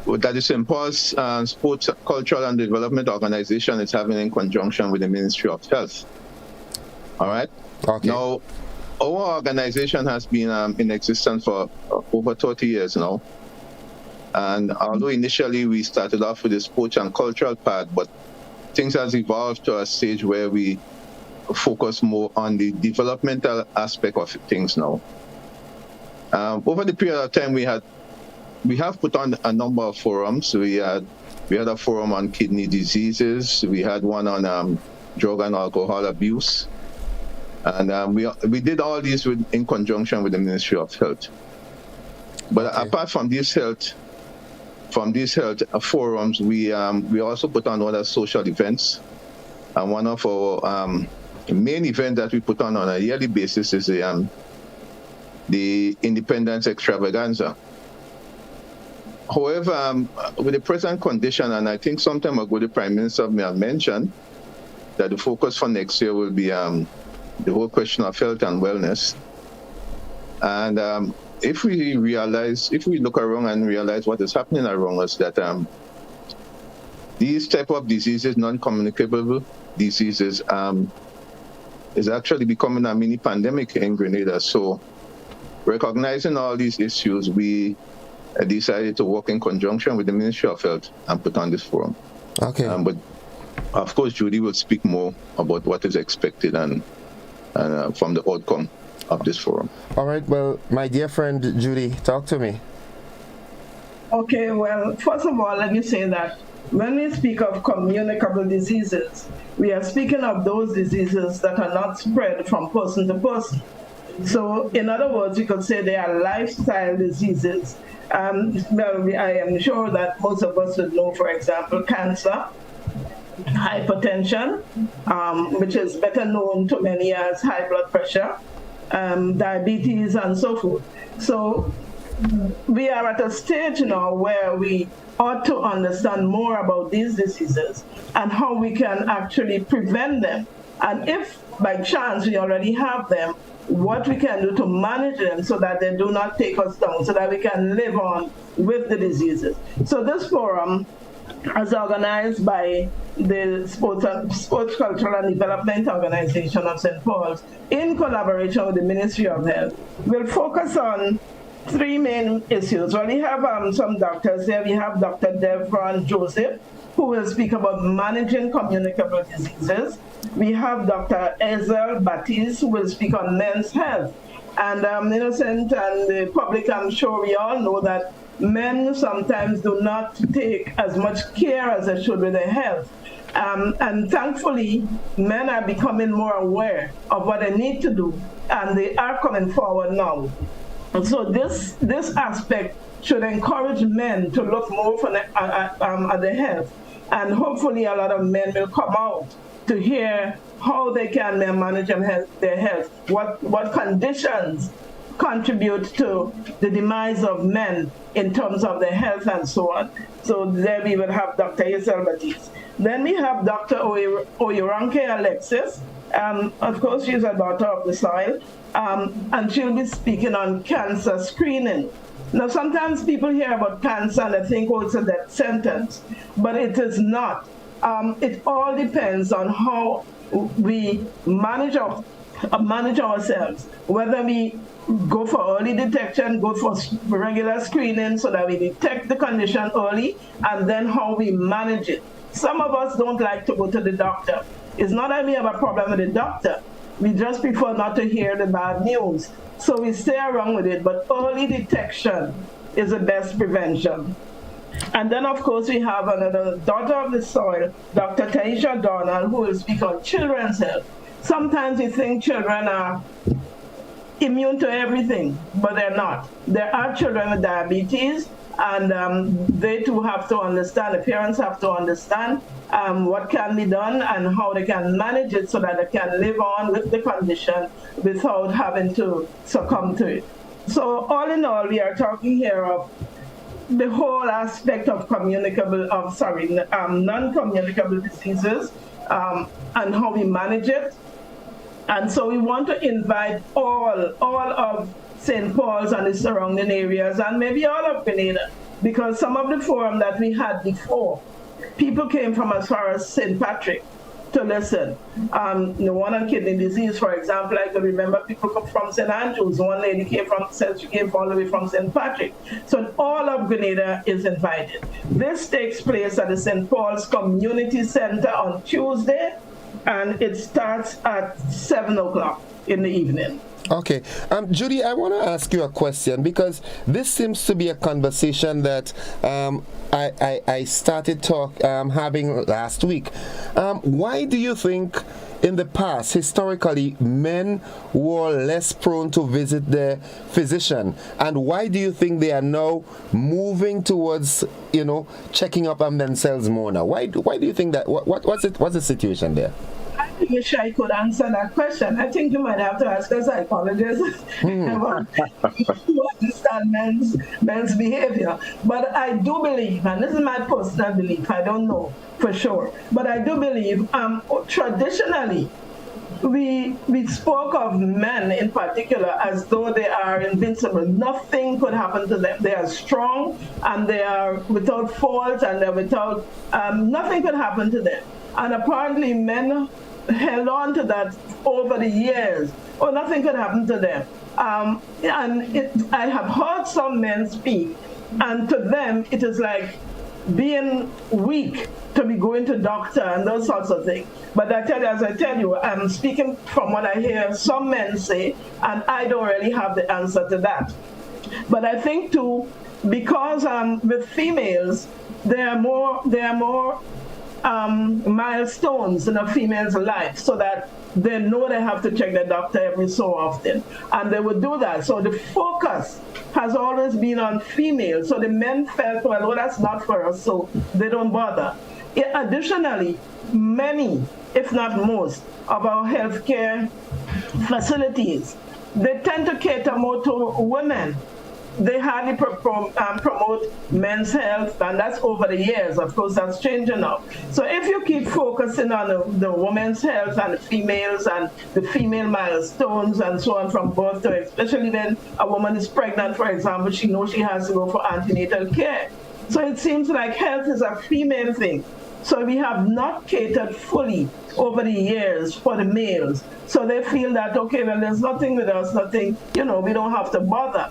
That is St. Paul's Sports, Cultural and Development Organization is having in conjunction with the Ministry of Health. All right? Okay. Now, our organization has been in existence for over 30 years now. And although initially we started off with the sports and cultural part, but things has evolved to a stage where we focus more on the developmental aspect of things now. Over the period of time, we have put on a number of forums. We had a forum on kidney diseases. We had one on drug and alcohol abuse. And we did all these in conjunction with the Ministry of Health. But apart from these health forums, we also put on other social events. And one of our main events that we put on a yearly basis is the Independence Extravaganza. However, with the present condition, and I think some time ago the Prime Minister may have mentioned that the focus for next year will be the whole question of health and wellness. And if we look around and realize what is happening around us, that these type of diseases, non-communicable diseases, is actually becoming a mini pandemic in Grenada. So recognizing all these issues, we decided to work in conjunction with the Ministry of Health and put on this forum. Okay. But of course, Judy will speak more about what is expected and from the outcome of this forum. All right. Well, my dear friend Judy, talk to me. Okay. Well, first of all, let me say that when we speak of communicable diseases, we are speaking of those diseases that are not spread from person to person. So, in other words, we could say they are lifestyle diseases. Well, I am sure that most of us would know, for example, cancer, hypertension, which is better known to many as high blood pressure, diabetes, and so forth. So we are at a stage now where we ought to understand more about these diseases and how we can actually prevent them. And if by chance we already have them, what we can do to manage them so that they do not take us down, so that we can live on with the diseases. So this forum, as organized by the Sports, Cultural and Development Organization of St. Paul's, in collaboration with the Ministry of Health, will focus on three main issues. Well, we have some doctors here. We have Dr. Devron Joseph, who will speak about managing communicable diseases. We have Dr. Ezel Baptiste, who will speak on men's health. And Innocent and the public, I'm sure we all know that men sometimes do not take as much care as they should with their health. And thankfully, men are becoming more aware of what they need to do, and they are coming forward now. And so this aspect should encourage men to look more at their health. And hopefully a lot of men will come out to hear how they can manage their health, what conditions contribute to the demise of men in terms of their health and so on. So there we will have Dr. Hazel Batiste. Then we have Dr. Oyeronke Alexis. Of course, she's a daughter of the soil, and she'll be speaking on cancer screening. Now, sometimes people hear about cancer and they think, oh, it's a death sentence, but it is not. It all depends on how we manage ourselves, whether we go for early detection, go for regular screening so that we detect the condition early, and then how we manage it. Some of us don't like to go to the doctor. It's not that we have a problem with the doctor. We just prefer not to hear the bad news. So we stay around with it, but early detection is the best prevention. And then, of course, we have another daughter of the soil, Dr. Taisha Donald, who will speak on children's health. Sometimes we think children are immune to everything, but they're not. There are children with diabetes, and they too have to understand, the parents have to understand what can be done and how they can manage it so that they can live on with the condition without having to succumb to it. So all in all, we are talking here of the whole aspect of non-communicable diseases and how we manage it. And so we want to invite all of St. Paul's and the surrounding areas, and maybe all of Grenada, because some of the forum that we had before, people came from as far as St. Patrick to listen. The one on kidney disease, for example, I can remember people come from St. Andrews. One lady came all the way from St. Patrick. So all of Grenada is invited. This takes place at the St. Paul's Community Center on Tuesday, and it starts at 7 o'clock in the evening. Okay. Judy, I want to ask you a question, because this seems to be a conversation that I started having last week. Why do you think in the past, historically, men were less prone to visit their physician? And why do you think they are now moving towards, checking up on themselves more now? Why do you think that? What's the situation there? I wish I could answer that question. I think you might have to ask a psychologist about to understand men's behavior. But I do believe, and this is my personal belief, I don't know for sure, but I do believe traditionally we spoke of men in particular as though they are invincible. Nothing could happen to them. They are strong and they are without fault, and they're without, nothing could happen to them. And apparently men held on to that over the years. Oh, nothing could happen to them. I have heard some men speak, and to them it is like being weak to be going to doctor and those sorts of things. But as I tell you, I'm speaking from what I hear some men say, and I don't really have the answer to that. But I think too, because with females, there are more milestones in a female's life, so that they know they have to check the doctor every so often, and they would do that. So the focus has always been on females. So the men felt, well, that's not for us, so they don't bother. Additionally, many, if not most, of our healthcare facilities, they tend to cater more to women. They hardly promote men's health, and that's over the years. Of course, that's changing now. So if you keep focusing on the women's health and the females and the female milestones and so on from birth to, especially when a woman is pregnant, for example, she knows she has to go for antenatal care. So it seems like health is a female thing. So we have not catered fully over the years for the males. So they feel that, okay, well, there's nothing with us, nothing, we don't have to bother.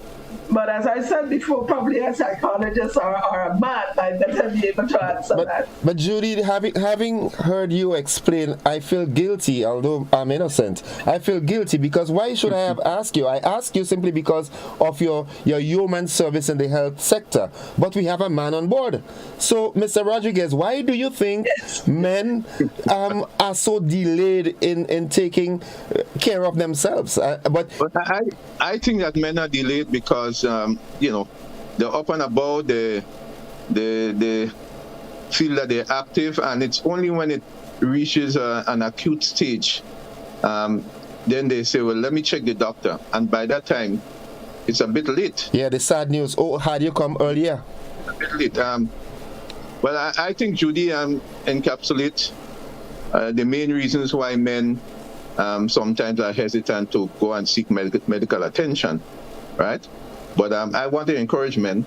But as I said before, probably a psychologist or a man might better be able to answer that. But Judy, having heard you explain, I feel guilty, although I'm innocent. I feel guilty because why should I have asked you? I asked you simply because of your human service in the health sector. But we have a man on board. So, Mr. Rodriguez, why do you think men are so delayed in taking care of themselves? But I think that men are delayed because they're up and about, they feel that they're active, and it's only when it reaches an acute stage, then they say, well, let me check the doctor. And by that time, it's a bit late. Yeah, the sad news. Oh, had you come earlier? A bit late. Well, I think Judy encapsulates the main reasons why men sometimes are hesitant to go and seek medical attention, right? But I want to encourage men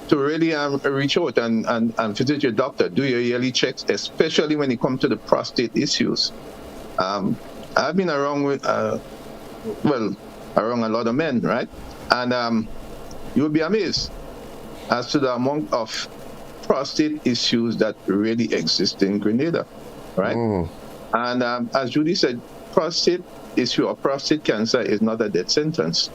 to really reach out and visit your doctor, do your yearly checks, especially when it comes to the prostate issues. I've been around with, around a lot of men, right? And you'll be amazed as to the amount of prostate issues that really exist in Grenada, right? And as Judy said, prostate issue or prostate cancer is not a death sentence.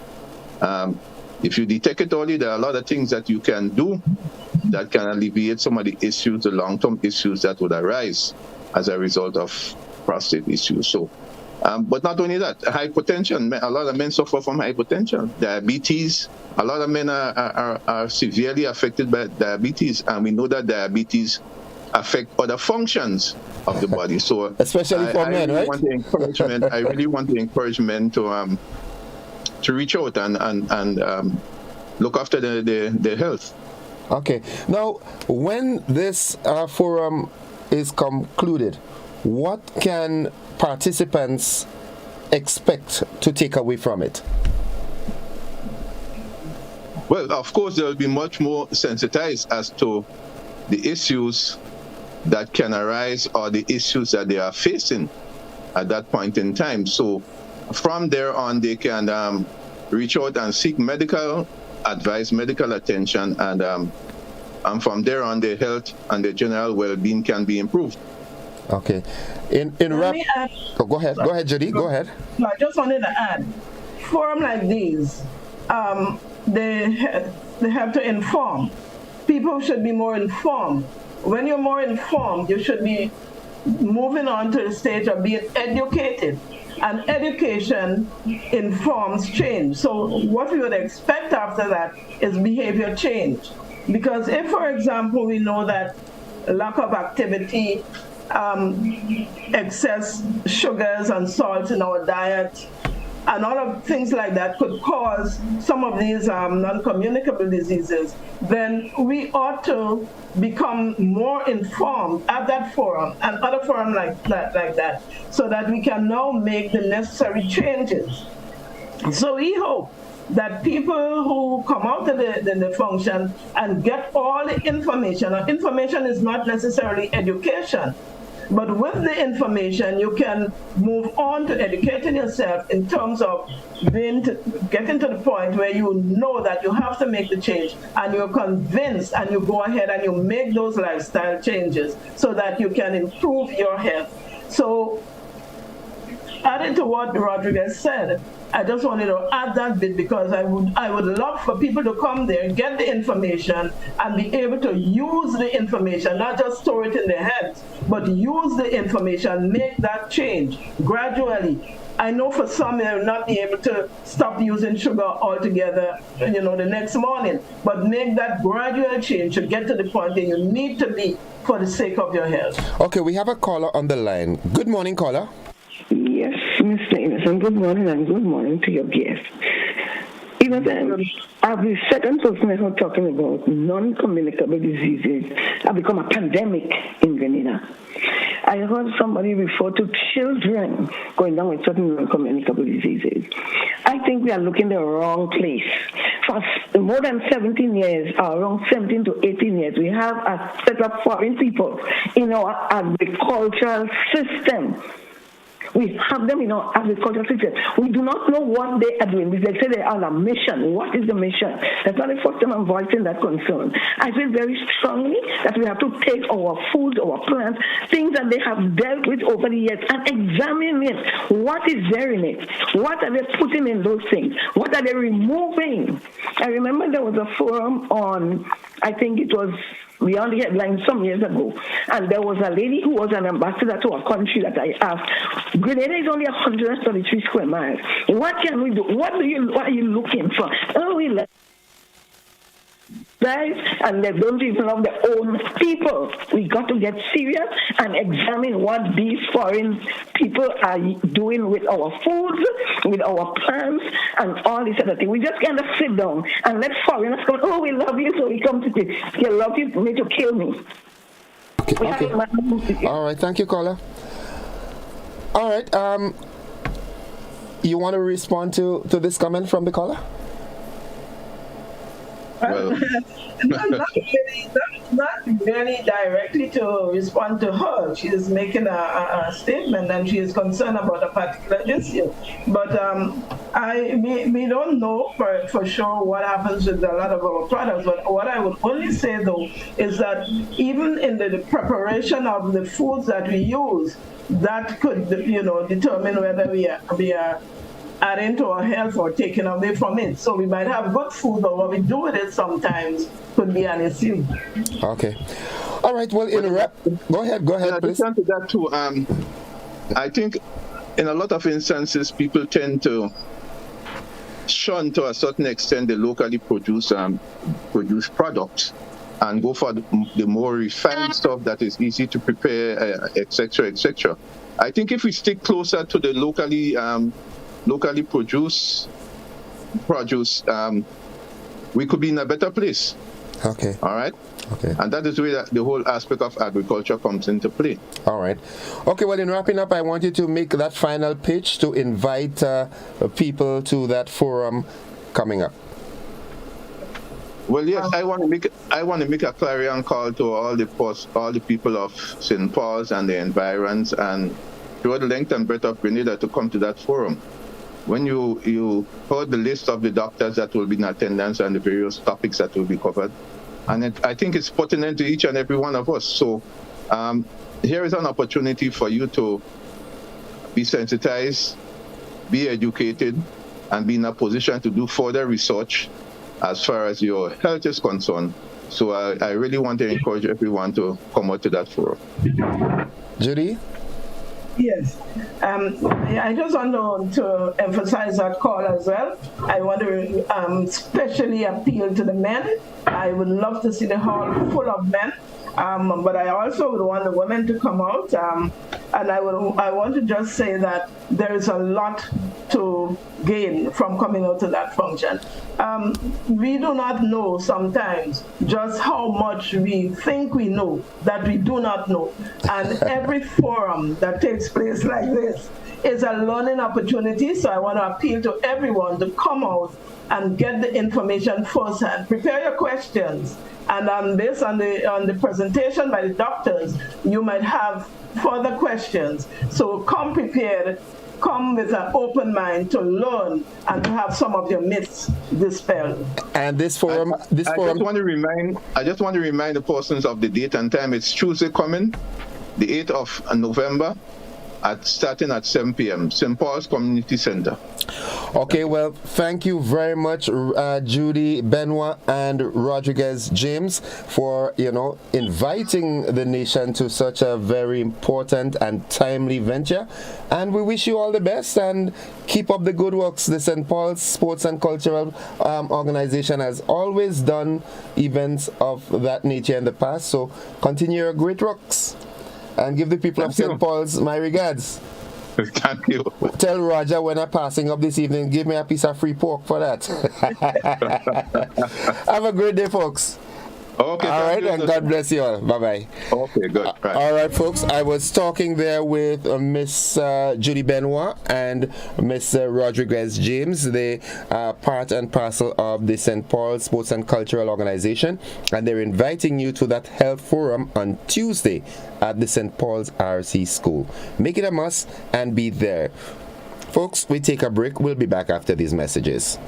If you detect it early, there are a lot of things that you can do that can alleviate some of the issues, the long-term issues that would arise as a result of prostate issues. So, but not only that, hypertension. A lot of men suffer from hypertension, diabetes. A lot of men are severely affected by diabetes, and we know that diabetes affect other functions of the body. So, especially for men, right? I really want to encourage men to reach out and look after their health. Okay. Now, when this forum is concluded, what can participants expect to take away from it? Well, of course, there will be much more sensitized as to the issues that can arise or the issues that they are facing at that point in time. So from there on, they can reach out and seek medical advice, medical attention, and from there on, their health and their general well-being can be improved. Okay. In wrap, go ahead, Judy. Go ahead. I just wanted to add, forum like these, they have to inform. People should be more informed. When you're more informed, you should be moving on to the stage of being educated. And education informs change. So what we would expect after that is behavior change. Because if, for example, we know that lack of activity, excess sugars and salts in our diet, and all of things like that could cause some of these non-communicable diseases, then we ought to become more informed at that forum and other forums like that, so that we can now make the necessary changes. So we hope that people who come out to the function and get all the information, and information is not necessarily education, but with the information, you can move on to educating yourself in terms of getting to the point where you know that you have to make the change, and you're convinced, and you go ahead and you make those lifestyle changes so that you can improve your health. So, adding to what Rodriguez said, I just wanted to add that bit because I would love for people to come there, get the information, and be able to use the information, not just store it in their heads, but use the information, make that change gradually. I know for some they'll not be able to stop using sugar altogether, the next morning, but make that gradual change to get to the point that you need to be for the sake of your health. Okay, we have a caller on the line. Good morning, caller. Yes, Mr. Emerson, good morning, and good morning to your guest. I've been second person who talking about non-communicable diseases have become a pandemic in Grenada. I heard somebody refer to children going down with certain non-communicable diseases. I think we are looking the wrong place. For more than 17 years, around 17 to 18 years, we have a set of foreign people in our agricultural system. We have them in our agricultural system. We do not know what they are doing. They say they are on a mission. What is the mission? That's not the first time I'm voicing that concern. I feel very strongly that we have to take our food, our plants, things that they have dealt with over the years, and examine it. What is there in it? What are they putting in those things? What are they removing? I remember there was a forum on, I think it was beyond the headlines some years ago, and there was a lady who was an ambassador to a country that I asked, Grenada is only 133 square miles. What can we do? What are you looking for? and they don't even love their own people. We got to get serious and examine what these foreign people are doing with our foods, with our plants, and all this other thing. We just can't sit down and let foreigners come, oh, we love you, so we come to you. You love you, need to kill me. Okay. All right, thank you, caller. All right, you want to respond to this comment from the caller? Well, not very directly to respond to her. She is making a statement and she is concerned about a particular issue. But we don't know for sure what happens with a lot of our products. But what I would only say, though, is that even in the preparation of the foods that we use, that could, determine whether we are adding to our health or taking away from it. So we might have good food, but what we do with it sometimes could be an issue. Okay. All right. Well, go ahead, please. To that too, I think in a lot of instances, people tend to shun to a certain extent the locally produced products and go for the more refined stuff that is easy to prepare, etc., etc. I think if we stick closer to the locally produced produce, we could be in a better place. Okay. All right. Okay. And that is where the whole aspect of agriculture comes into play. All right. Okay, well, in wrapping up, I want you to make that final pitch to invite people to that forum coming up. Well, yes, I want to make a clarion call to all the people of St. Paul's and the environs and throughout the length and breadth of Grenada to come to that forum. When you heard the list of the doctors that will be in attendance and the various topics that will be covered, and I think it's pertinent to each and every one of us. So here is an opportunity for you to be sensitized, be educated, and be in a position to do further research as far as your health is concerned. So I really want to encourage everyone to come out to that forum. Judy? Yes. I just want to emphasize that call as well. I want to especially appeal to the men. I would love to see the hall full of men. But I also would want the women to come out. And I want to just say that there is a lot to gain from coming out to that function. We do not know sometimes just how much we think we know that we do not know. And every forum that takes place like this is a learning opportunity. So I want to appeal to everyone to come out and get the information firsthand. Prepare your questions. And based on the presentation by the doctors, you might have further questions. So come prepared, come with an open mind to learn and to have some of your myths dispelled. And this forum, I just want to remind the persons of the date and time. It's Tuesday coming, the 8th of November, starting at 7 p.m. St. Paul's Community Center. Okay, well, thank you very much, Judy Benoit and Rodriguez James, for inviting the nation to such a very important and timely venture. And we wish you all the best and keep up the good works. The St. Paul's Sports and Cultural Organization has always done events of that nature in the past. So continue your great works. And give the people of St. Paul's my regards. Thank you. Tell Roger when I'm passing up this evening, give me a piece of free pork for that. Have a great day, folks. Okay. All right, and God bless you all. Bye-bye. Okay, good. Right. All right, folks. I was talking there with Miss Judy Benoit and Miss Rodriguez James. They are part and parcel of the St. Paul Sports and Cultural Organization, and they're inviting you to that health forum on Tuesday at the St. Paul's RC School. Make it a must and be there. Folks, we take a break. We'll be back after these messages.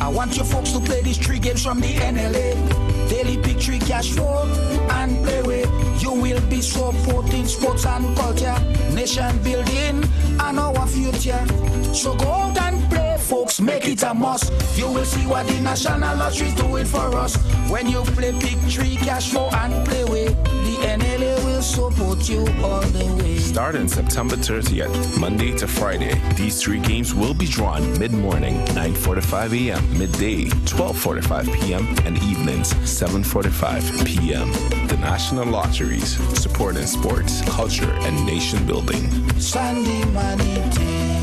I want you folks to play these 3 games from the NLA. Daily pick 3 cash flow and play with. You will be supporting sports and culture, nation building and our future. So go out and play, folks. Let's make it a must. You will see what the National Lottery is doing for us. When you play Pick 3, Cash 4 and Play With, the NLA will support you all the way. Starting September 30th, Monday to Friday, these 3 games will be drawn mid-morning, 9:45 a.m., midday, 12:45 p.m., and evenings, 7:45 p.m. The National Lotteries, supporting sports, culture, and nation building. Sandy Manity.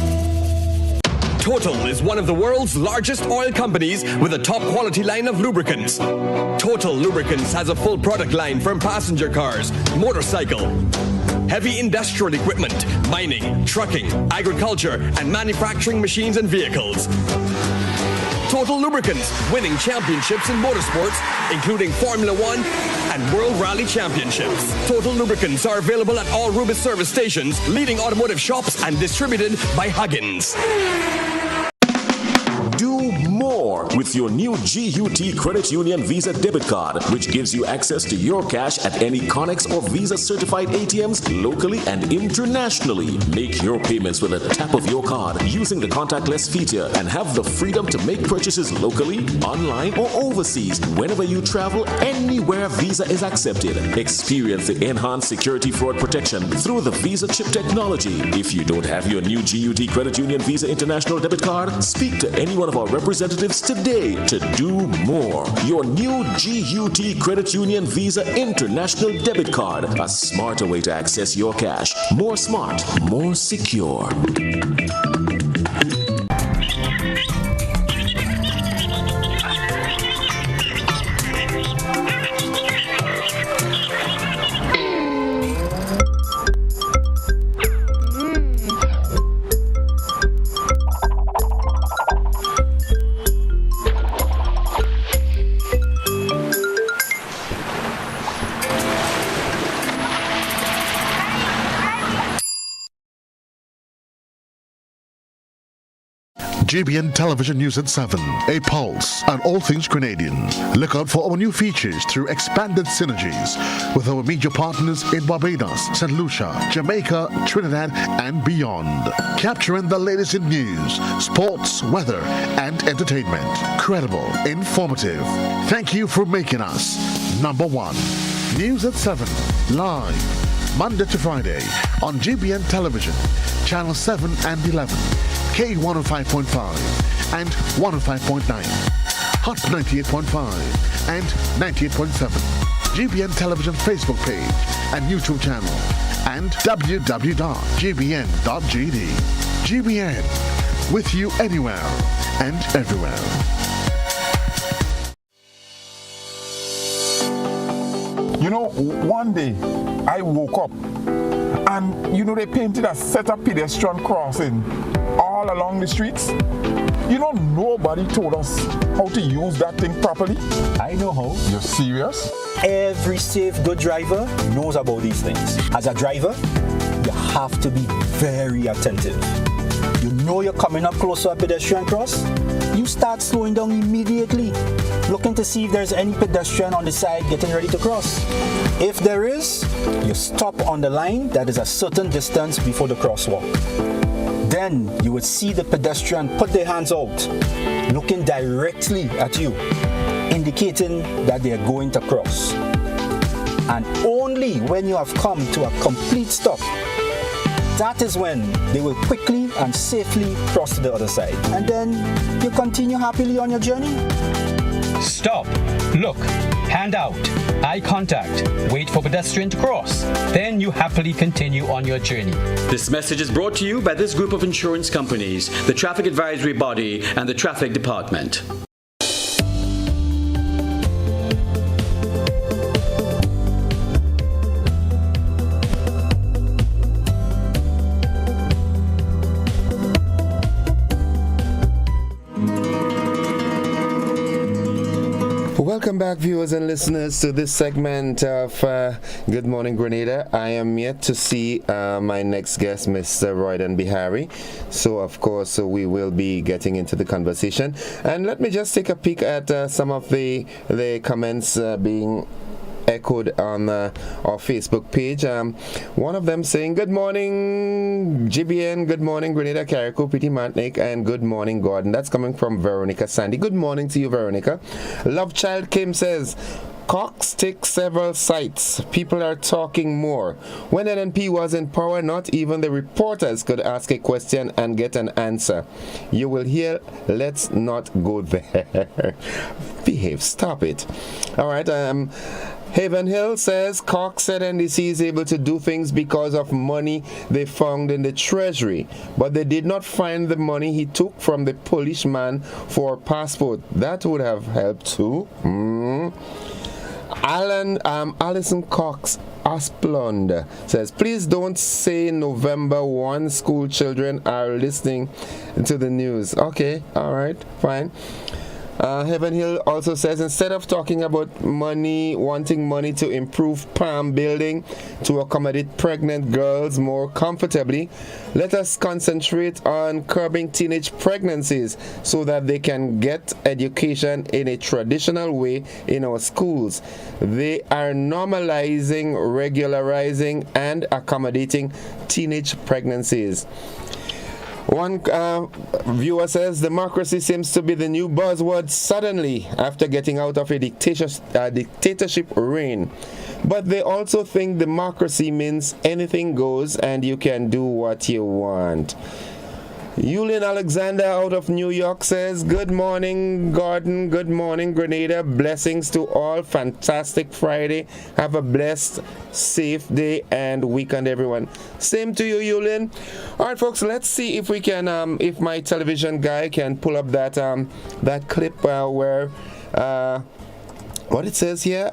Total is one of the world's largest oil companies with a top quality line of lubricants. Total Lubricants has a full product line from passenger cars, motorcycle, heavy industrial equipment, mining, trucking, agriculture, and manufacturing machines and vehicles. Total Lubricants, winning championships in motorsports, including Formula One and World Rally Championships. Total Lubricants are available at all Rubis service stations, leading automotive shops, and distributed by Huggins. Do more with your new GUT Credit Union Visa debit card, which gives you access to your cash at any Connex or Visa certified ATMs locally and internationally. Make your payments with a tap of your card using the contactless feature and have the freedom to make purchases locally, online, or overseas whenever you travel, anywhere Visa is accepted. Experience the enhanced security fraud protection through the Visa chip technology. If you don't have your new GUT Credit Union Visa International debit card, speak to anyone of our representatives today to do more. Your new GUT Credit Union Visa International debit card, a smarter way to access your cash. More smart, more secure. GBN Television News at 7, a pulse on all things Grenadian. Look out for our new features through expanded synergies with our media partners in Barbados, St. Lucia, Jamaica, Trinidad, and beyond. Capturing the latest in news, sports, weather, and entertainment. Credible, informative. Thank you for making us number one. News at 7, live, Monday to Friday on GBN Television, Channel 7 and 11. K105.5 and 105.9, Hot 98.5 and 98.7, GBN Television Facebook page and YouTube channel, and www.gbn.gd. GBN, with you anywhere and everywhere. You know, one day I woke up and, you know, they painted a set of pedestrian crossing all along the streets. You know, nobody told us how to use that thing properly. I know how. You're serious? Every safe, good driver knows about these things. As a driver, you have to be very attentive. You know you're coming up close to a pedestrian cross, you start slowing down immediately, looking to see if there's any pedestrian on the side getting ready to cross. If there is, you stop on the line that is a certain distance before the crosswalk. Then you would see the pedestrian put their hands out, looking directly at you, indicating that they are going to cross. And only when you have come to a complete stop, that is when they will quickly and safely cross to the other side. And then you continue happily on your journey. Stop, look, hand out, eye contact, wait for pedestrian to cross. Then you happily continue on your journey. This message is brought to you by this group of insurance companies, the Traffic Advisory Body, and the Traffic Department. Welcome back, viewers and listeners, to this segment of Good Morning Grenada. I am yet to see my next guest, Mr. Royden Bihari. So, of course, we will be getting into the conversation. And let me just take a peek at some of the comments being echoed on our Facebook page. One of them saying, "Good morning, GBN. Good morning, Grenada, Carrico, Pretty Matnik, and good morning, Gordon." That's coming from Veronica Sandy. Good morning to you, Veronica. Love Child Kim says, "Cox takes several sites. People are talking more. When NNP was in power, not even the reporters could ask a question and get an answer. You will hear, let's not go there." Behave, stop it. All right, Haven Hill says, "Cox said NDC is able to do things because of money they found in the treasury, but they did not find the money he took from the policeman for passport. That would have helped too." Alison Cox Asplund says, "Please don't say November 1 school children are listening to the news." Okay, all right, fine. Heaven Hill also says, "Instead of talking about money, wanting money to improve Palm building to accommodate pregnant girls more comfortably, let us concentrate on curbing teenage pregnancies so that they can get education in a traditional way in our schools. They are normalizing, regularizing, and accommodating teenage pregnancies." One viewer says, "Democracy seems to be the new buzzword suddenly after getting out of a dictatorship reign. But they also think democracy means anything goes and you can do what you want." Yulin Alexander out of New York says, "Good morning, Gordon. Good morning, Grenada. Blessings to all. Fantastic Friday. Have a blessed, safe day and weekend, everyone." Same to you, Yulin. All right, folks, let's see if we can, if my television guy can pull up that that clip where, what it says here.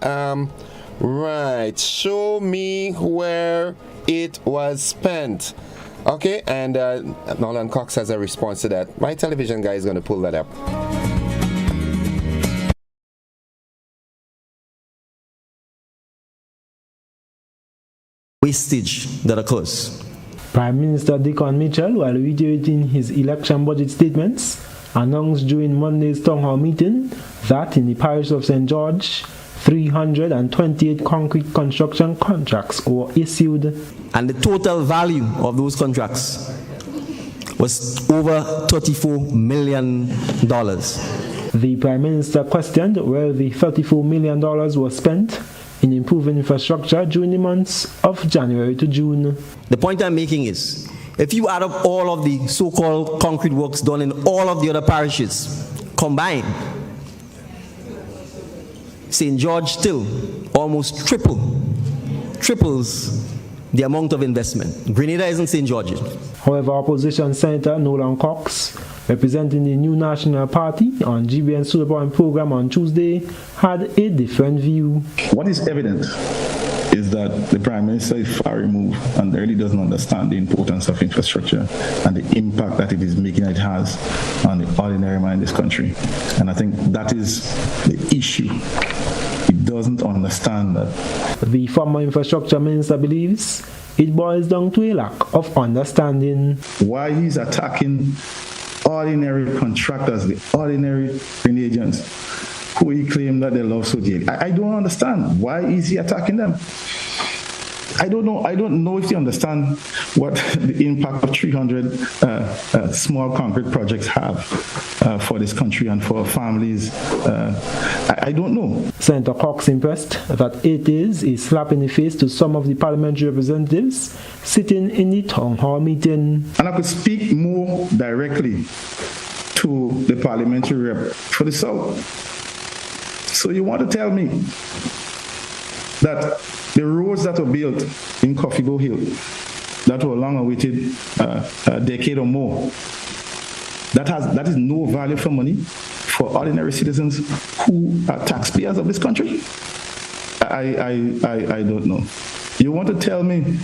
Right, show me where it was spent. Okay, and Nolan Cox has a response to that. My television guy is going to pull that up. Wastage that occurs. Prime Minister Dickon Mitchell, while reiterating his election budget statements, announced during Monday's town hall meeting that in the parish of St. George, 328 concrete construction contracts were issued. And the total value of those contracts was over $34 million. The Prime Minister questioned where the $34 million was spent in improving infrastructure during the months of January to June. The point I'm making is, if you add up all of the so-called concrete works done in all of the other parishes combined, St. George still almost triples the amount of investment. Grenada isn't St. George. However, opposition Senator Nolan Cox, representing the New National Party on GBN Solar Power program on Tuesday, had a different view. What is evident is that the Prime Minister is far removed and really doesn't understand the importance of infrastructure and the impact that it is making, it has on the ordinary man in this country. And I think that is the issue. He doesn't understand that. The former infrastructure minister believes it boils down to a lack of understanding. Why he's attacking ordinary contractors, the ordinary Grenadians, who he claimed that they love so dearly. I don't understand. Why is he attacking them? I don't know if they understand what the impact of 300 small concrete projects have for this country and for families. I don't know. Senator Cox impressed that it is a slap in the face to some of the parliamentary representatives sitting in the town hall meeting. And I could speak more directly to the parliamentary rep for the South. So you want to tell me that the roads that were built in Coffeyville Hill, that were long awaited a decade or more, that is no value for money for ordinary citizens who are taxpayers of this country? I don't know. You want to tell me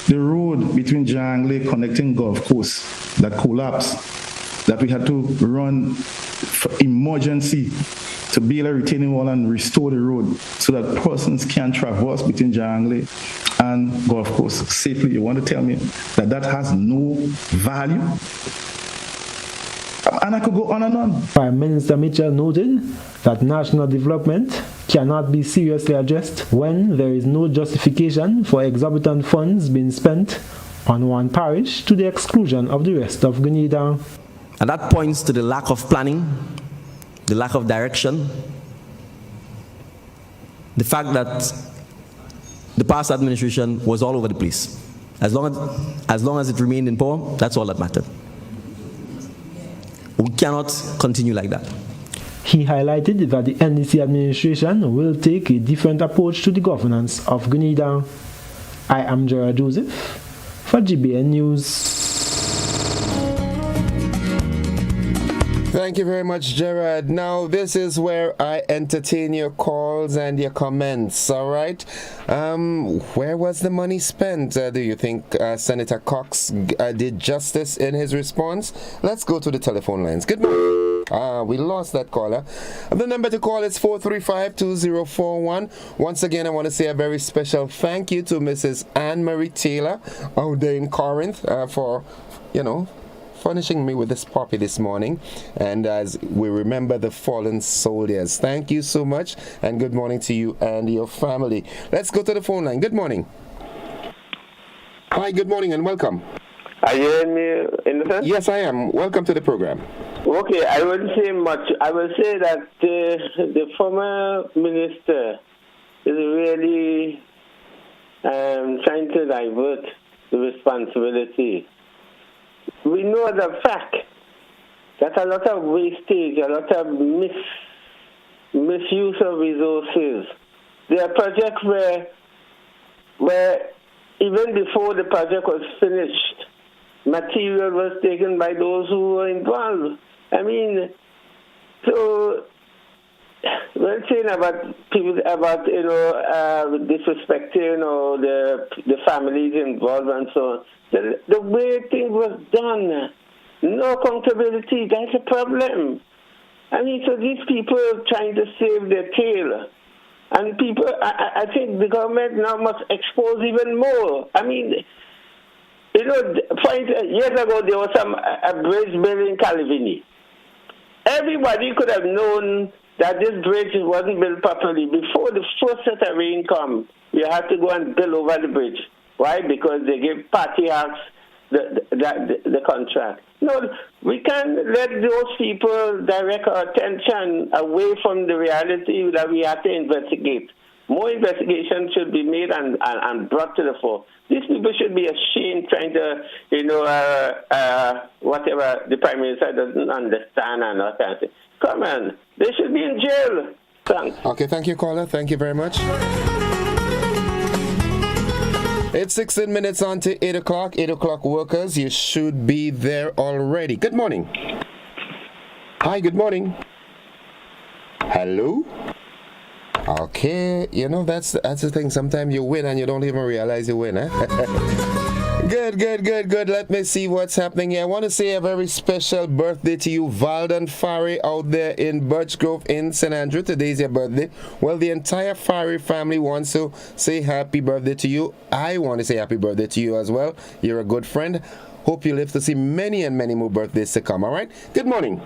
the road between Jangley connecting Gulf Coast that collapsed, that we had to run for emergency to build a retaining wall and restore the road so that persons can traverse between Jangley and Gulf Coast safely? You want to tell me that that has no value? And I could go on and on. Prime Minister Mitchell noted that national development cannot be seriously addressed when there is no justification for exorbitant funds being spent on one parish to the exclusion of the rest of Grenada. And that points to the lack of planning, the lack of direction, the fact that the past administration was all over the place. As long as it remained in power, that's all that mattered. We cannot continue like that. He highlighted that the NDC administration will take a different approach to the governance of Grenada. I am Gerard Joseph for GBN News. Thank you very much, Gerard. Now, this is where I entertain your calls and your comments, all right? Where was the money spent? Do you think Senator Cox did justice in his response? Let's go to the telephone lines. Good morning. We lost that caller. The number to call is 435-2041. Once again, I want to say a very special thank you to Mrs. Anne-Marie Taylor out there in Corinth for, furnishing me with this puppy this morning, and as we remember the fallen soldiers. Thank you so much, and good morning to you and your family. Let's go to the phone line. Good morning. Hi, good morning and welcome. Are you hearing me, Innocent? Yes, I am. Welcome to the program. Okay, I wouldn't say much. I will say that the former minister is really trying to divert the responsibility. We know the fact that a lot of wastage, a lot of misuse of resources. There are projects where even before the project was finished, material was taken by those who were involved. I mean, so we're saying about people disrespecting the families involved and so on. The way things was done, no accountability, that's a problem. I mean, so these people are trying to save their tail. And people, I think the government now must expose even more. I mean, years ago there was a bridge built in Calivini. Everybody could have known that this bridge wasn't built properly. Before the first set of rain come, you had to go and build over the bridge. Why? Because they give party acts the contract. No, we can't let those people direct our attention away from the reality that we have to investigate. More investigation should be made and brought to the fore. These people should be ashamed trying to, whatever the Prime Minister doesn't understand and all kinds of things. Come on, they should be in jail. Thanks. Okay, thank you, caller. Thank you very much. It's 16 minutes on to 8 o'clock. 8 o'clock workers, you should be there already. Good morning. Hi, good morning. Hello? Okay, that's the thing. Sometimes you win and you don't even realize you win, Good. Let me see what's happening here. I want to say a very special birthday to you, Valden Fari, out there in Birch Grove in St. Andrew. Today's your birthday. Well, the entire Fari family wants to say happy birthday to you. I want to say happy birthday to you as well. You're a good friend. Hope you live to see many and many more birthdays to come, all right? Good morning.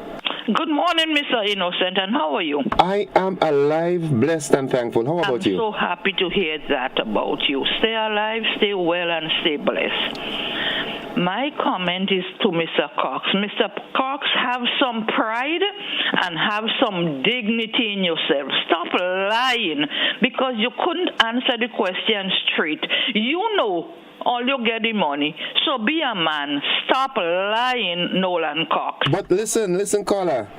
Good morning, Mr. Innocent, and how are you? I am alive, blessed, and thankful. How about you? I'm so happy to hear that about you. Stay alive, stay well, and stay blessed. My comment is to Mr. Cox. Mr. Cox, have some pride and have some dignity in yourself. Stop lying because you couldn't answer the question straight. You know all you get the money. So be a man. Stop lying, Nolan Cox. But listen, caller.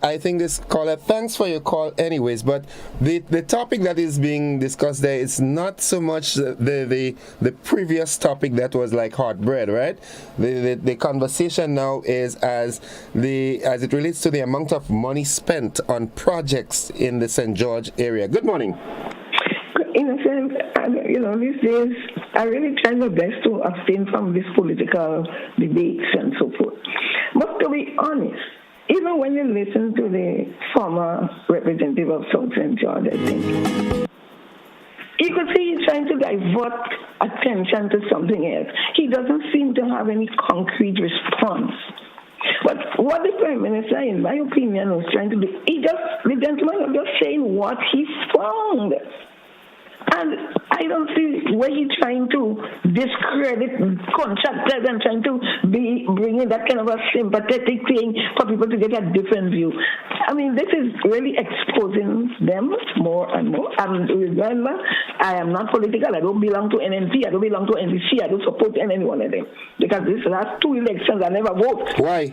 I think this caller, thanks for your call anyways, but the topic that is being discussed there is not so much the previous topic that was like hot bread, right? The conversation now is as it relates to the amount of money spent on projects in the St. George area. Good morning. Innocent, these days I really try my best to abstain from these political debates and so forth. But to be honest, even when you listen to the former representative of South St. George, I think, you could see he's trying to divert attention to something else. He doesn't seem to have any concrete response But what the Prime Minister, in my opinion, was trying to do, the gentleman was just saying what he found. And I don't see where he's trying to discredit contractors and trying to bring in that kind of a sympathetic thing for people to get a different view. I mean, this is really exposing them more and more. And remember, I am not political. I don't belong to NNP. I don't belong to NDC. I don't support any one of them. Because these last 2 elections, I never vote. Why?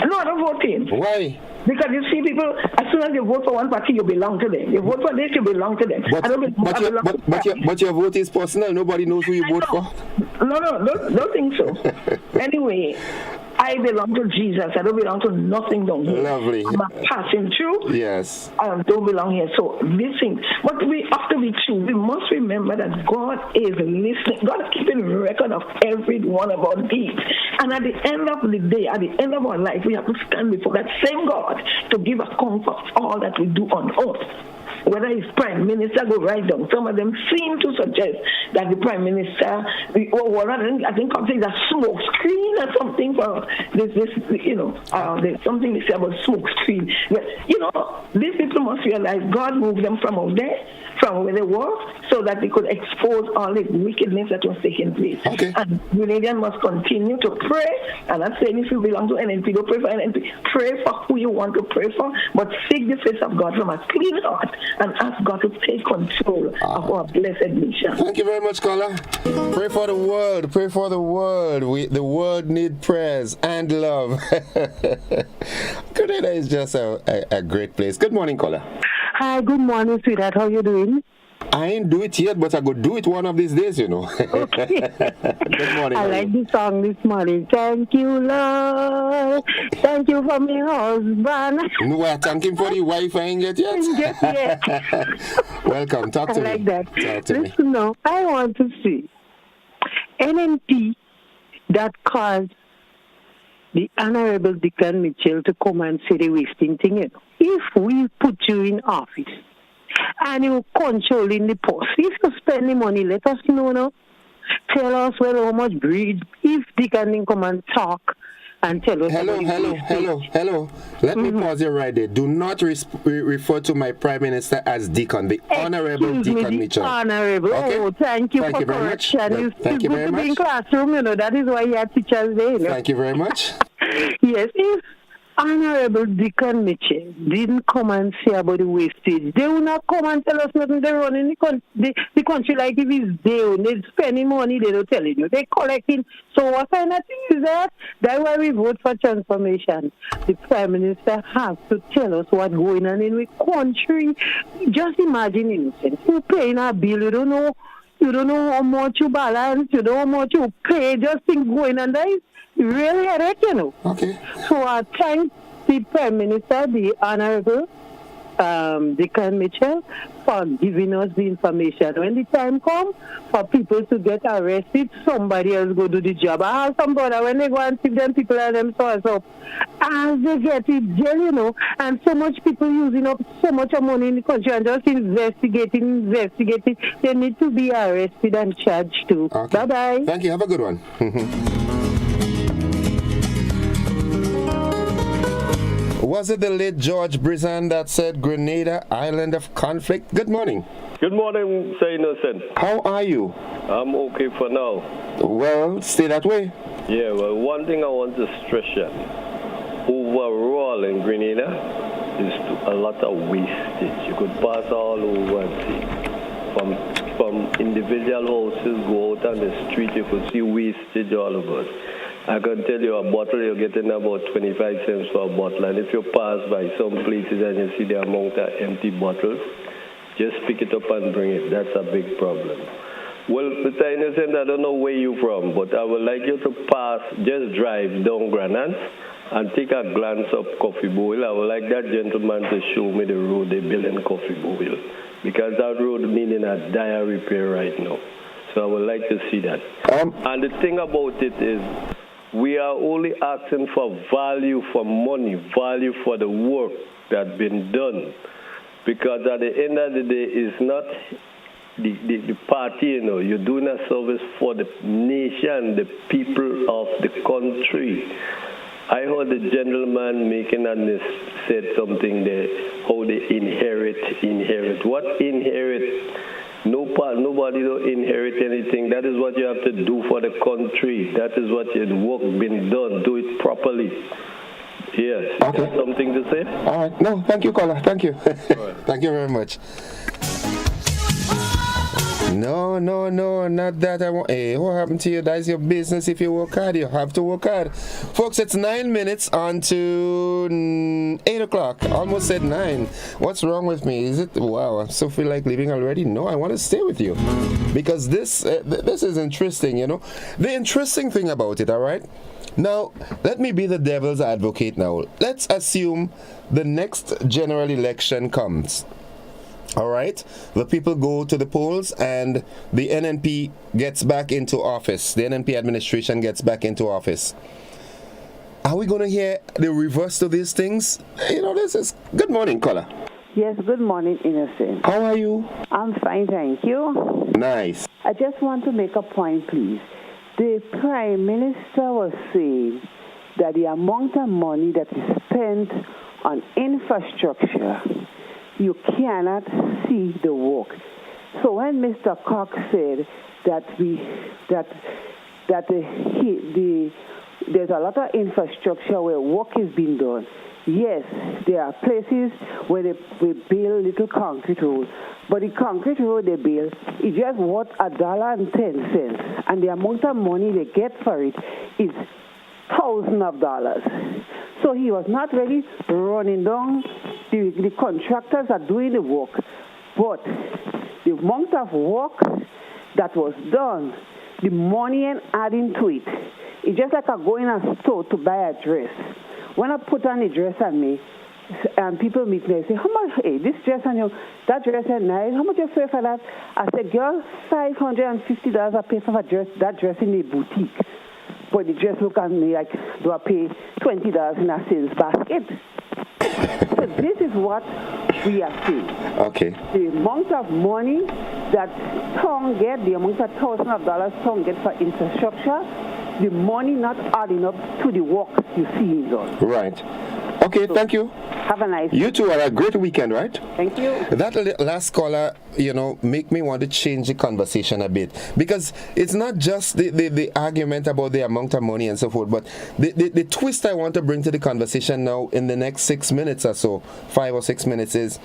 No, I don't vote in. Why? Because you see, people, as soon as you vote for one party, you belong to them. You vote for this, you belong to them. But your vote is personal. Nobody knows who you vote for. No, don't think so. Anyway, I belong to Jesus. I don't belong to nothing down here. Lovely. I'm passing through. Yes. I don't belong here. So this thing, but we have to be true. We must remember that God is listening. God is keeping record of every one of our deeds. And at the end of the day, at the end of our life, we have to stand before that same God to give account for all that we do on earth. Whether it's Prime Minister, go right down. Some of them seem to suggest that the Prime Minister, I think it's a smoke screen or something for this there's something they say about smoke screen. But, these people must realize God moved them from out there, from where they were, so that they could expose all the wickedness that was taking place. Okay. And Grenadians must continue to pray. And I'm saying if you belong to NNP, don't pray for NNP. Pray for who you want to pray for, but seek the face of God from a clean heart and ask God to take control of our blessed nation. Thank you very much, caller. Pray for the world. Pray for the world. The world need prayers and love. Grenada is just a great place. Good morning, caller. Hi, good morning, sweetheart. How you doing? I ain't do it yet, but I could do it one of these days, Okay. Good morning. I like the song this morning. Thank you, Lord. Thank you for my husband. No, I thank him for the wife I ain't get yet. Welcome. Talk to me. I like that. Talk to me. Listen, now, I want to see NNP that caused the Honorable Deacon Mitchell to come and say the wasting thing. If we put you in office, and you controlling the post. If you spend the money, let us know now. Tell us how much breed. If they can come and talk and tell us. Hello. Let me pause you right there. Do not refer to my Prime Minister as Deacon, the Honorable Deacon Mitchell. Honorable. Okay? Oh, thank you for correction. Thank you very much. In classroom, that is why you have teachers there. Thank you very much. Yes, if Honorable Deacon Mitchell didn't come and say about the wastage, they will not come and tell us nothing. They run in the country like if it's they're spending money, they don't tell you. They're collecting. So what kind of thing is that? That's why we vote for transformation. The Prime Minister has to tell us what's going on in the country. Just imagine innocent. You're paying a bill, you don't know how much you balance, you don't know how much you pay, just think going on there is really headache, Okay. So I thank the Prime Minister, the Honorable Deacon Mitchell, for giving us the information. When the time comes for people to get arrested, somebody else go do the job. I have some brother, when they go and pick them people and themselves up, as they get in jail, and so much people using up so much money in the country and just investigating, they need to be arrested and charged too. Okay. Bye-bye. Thank you. Have a good one. Was it the late George Brizan that said Grenada, island of conflict? Good morning. Good morning, Sir Innocent. How are you? I'm okay for now. Well, stay that way. Yeah, well, one thing I want to stress here, overall in Grenada, is a lot of wastage. You could pass all over and see. From individual houses, go out on the street, you could see wastage all over. I can tell you a bottle, you're getting about 25 cents for a bottle. And if you pass by some places and you see the amount of empty bottles, just pick it up and bring it. That's a big problem. Well, Mr. Innocent, I don't know where you're from, but I would like you to just drive down Grenada and take a glance up Coffee Bowl. I would like that gentleman to show me the road they built in Coffee Bowl, because that road needing a dire repair right now. So I would like to see that. And the thing about it is, we are only asking for value for money, value for the work that's been done. Because at the end of the day, it's not the party, you're doing a service for the nation, the people of the country. I heard the gentleman making on this said something there, how they inherit. What inherit? Nobody don't inherit anything. That is what you have to do for the country. That is what your work been done. Do it properly. Yes. Okay. You have something to say? All right. No, thank you, caller. Thank you. Thank you very much. No, not that. I want. Hey, what happened to you? That's your business. If you work hard, you have to work hard. Folks, it's 9 minutes on to 8 o'clock. Almost said 9. What's wrong with me? Is it, wow, I so feel like leaving already? No, I want to stay with you. Because this is interesting, you know. The interesting thing about it, all right? Now, let me be the devil's advocate now. Let's assume the next general election comes. All right, the people go to the polls and the NNP gets back into office. The NNP administration gets back into office. Are we going to hear the reverse to these things? You know, this is... Good morning, caller. Yes, good morning, Innocent. How are you? I'm fine, thank you. Nice. I just want to make a point, please. The Prime Minister was saying that the amount of money that is spent on infrastructure, you cannot see the work. So when Mr. Cox said that there's a lot of infrastructure where work is being done, yes, there are places where they build little concrete road, but the concrete road they build is just worth $1.10, and the amount of money they get for it is thousands of dollars. So he was not really running down the contractors are doing the work, but the amount of work that was done, the money and adding to it, it's just like I go in a store to buy a dress. When I put on a dress on me, and people meet me and say, how much, hey, this dress on you, that dress is nice, how much you pay for that? I said, girl, $550 I pay for that dress in a boutique. But the dress look at me like, do I pay $20 in a sales basket? So this is what we are seeing. Okay. The amount of money that town get, the amount of thousands of dollars town get for infrastructure, the money not adding up to the work you see is on. Right. Okay, so, thank you. Have a nice You too have a great weekend, right? Thank you. That last caller, you know, make me want to change the conversation a bit. Because it's not just the argument about the amount of money and so forth, but the twist I want to bring to the conversation now in the next 6 minutes or so, 5 or 6 minutes, is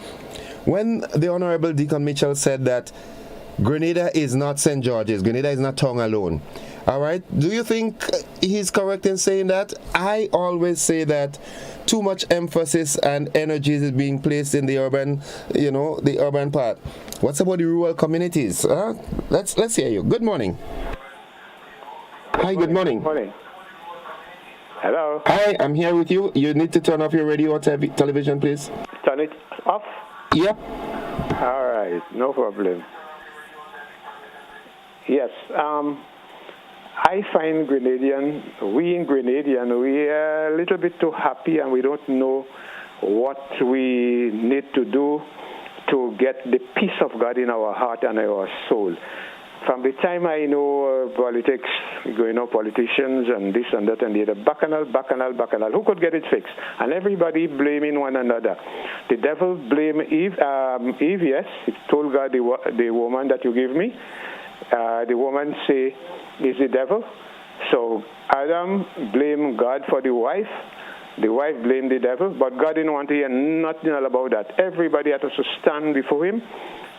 when the Honorable Deacon Mitchell said that Grenada is not St. George's, Grenada is not tongue alone. All right, do you think he's correct in saying that? I always say that too much emphasis and energy is being placed in the urban, you know, the urban part. What's about the rural communities? Let's hear you. Good morning. Hi, good morning. Good morning. Hello. Hi, I'm here with you. You need to turn off your radio or television, please. Turn it off? Yep. All right, no problem. Yes, I find we in Grenadian, we are a little bit too happy and we don't know what we need to do to get the peace of God in our heart and our soul. From the time I know politics, politicians and this and that and the other, bacchanal, who could get it fixed? And everybody blaming one another. The devil blame Eve, yes, he told God, the woman that you give me, the woman say, is the devil. So Adam blamed God for the wife blamed the devil, but God didn't want to hear nothing about that. Everybody had to stand before him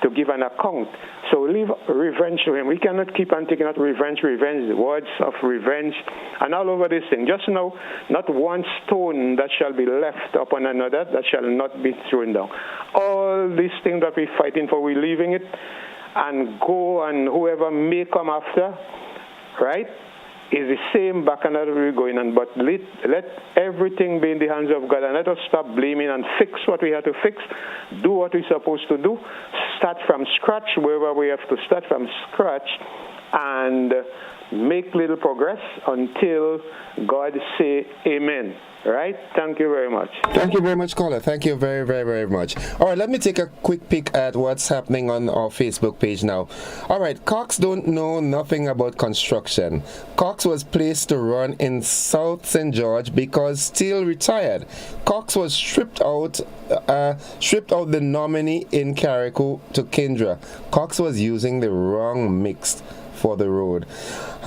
to give an account. So leave revenge to him. We cannot keep on taking out revenge, words of revenge, and all over this thing. Just know, not one stone that shall be left upon another that shall not be thrown down. All these things that we're fighting for, we're leaving it and go, and whoever may come after, right, is the same bacchanal we're going on. But let everything be in the hands of God, and let us stop blaming and fix what we have to fix, do what we're supposed to do, start from scratch wherever we have to start from scratch, and make little progress until God say amen. Right? Thank you very much. Thank you very much, caller. Thank you very, very, very much. All right, let me take a quick peek at what's happening on our Facebook page now. All right, Cox don't know nothing about construction. Cox was placed to run in South St. George because still retired. Cox was stripped out the nominee in Carriacou to Kindra. Cox was using the wrong mix for the road.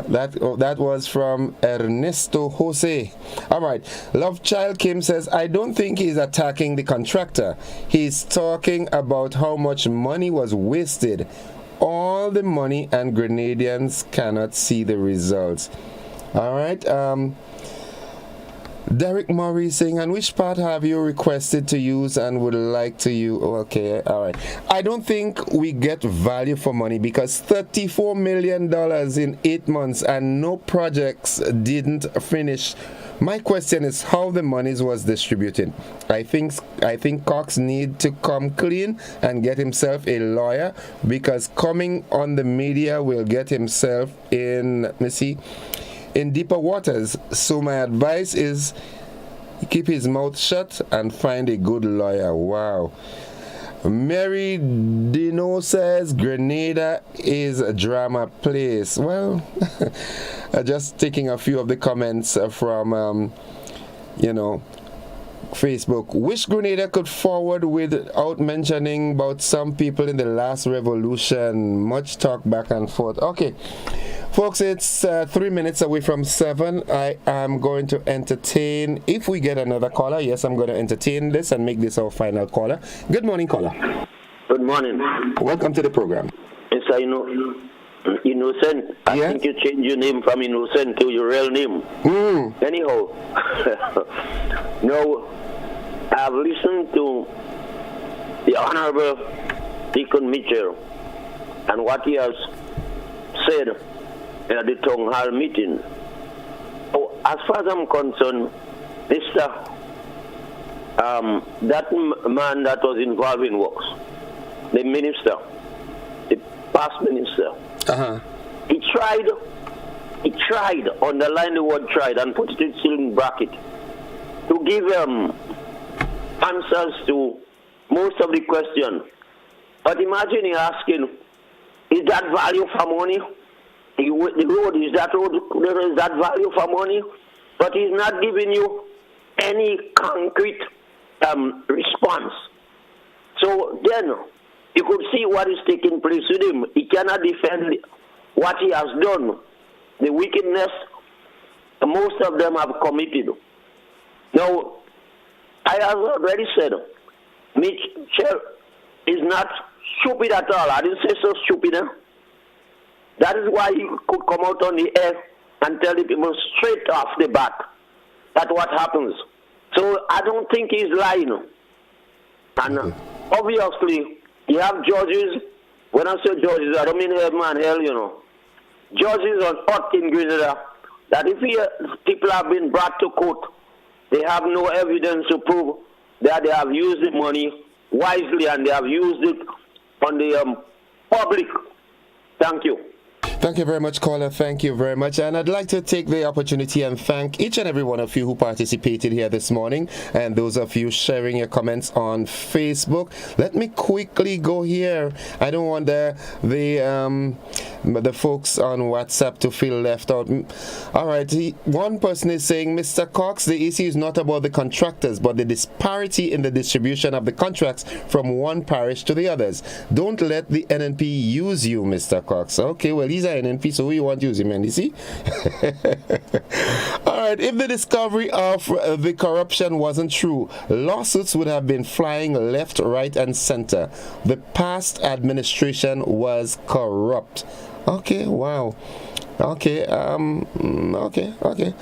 That was from Ernesto Jose. All right. Love Child Kim says, I don't think he's attacking the contractor. He's talking about how much money was wasted. All the money, and Grenadians cannot see the results. All right. Derek Murray saying, and which part have you requested to use and would like to use? Okay, all right. I don't think we get value for money because $34 million in 8 months and no projects didn't finish. My question is how the monies was distributed. I think Cox need to come clean and get himself a lawyer because coming on the media will get himself in, in deeper waters. So my advice is keep his mouth shut and find a good lawyer. Wow. Mary Dino says Grenada is a drama place. Well, just taking a few of the comments from Facebook. Wish Grenada could forward without mentioning about some people in the last revolution. Much talk back and forth. Okay. Folks, it's 3 minutes away from 7. I am going to entertain, if we get another caller, yes, I'm going to entertain this and make this our final caller. Good morning, caller. Good morning. Welcome to the program. Yes, I know. Innocent. I think you changed your name from Innocent to your real name. Anyhow, now, I've listened to the Honorable Deacon Mitchell and what he has said at the town hall meeting. Oh, as far as I'm concerned, that man that was involved in works, the minister, the past minister, he tried, underline the word tried and put it in bracket, to give answers to most of the questions. But imagine he asking, is that value for money? The road, is that value for money? But he's not giving you any concrete response. So then you could see what is taking place with him. He cannot defend what he has done. The wickedness most of them have committed. Now, I have already said, Mitchell is not stupid at all. I didn't say so stupid. That is why he could come out on the air and tell the people straight off the bat that what happens. So I don't think he's lying. And obviously, you have judges. When I say judges, I don't mean heaven and hell, Judges on earth in Grenada, that if people have been brought to court, they have no evidence to prove that they have used the money wisely and they have used it on the public. Thank you. Thank you very much, caller. Thank you very much. And I'd like to take the opportunity and thank each and every one of you who participated here this morning and those of you sharing your comments on Facebook. Let me quickly go here. I don't want the folks on WhatsApp to feel left out. All right. One person is saying, Mr. Cox, the issue is not about the contractors, but the disparity in the distribution of the contracts from one parish to the others. Don't let the NNP use you, Mr. Cox. Okay, well, he's an NNP, so you want to use him, and you see? All right, if the discovery of the corruption wasn't true, lawsuits would have been flying left, right, and center. The past administration was corrupt. Okay, wow. Okay, okay.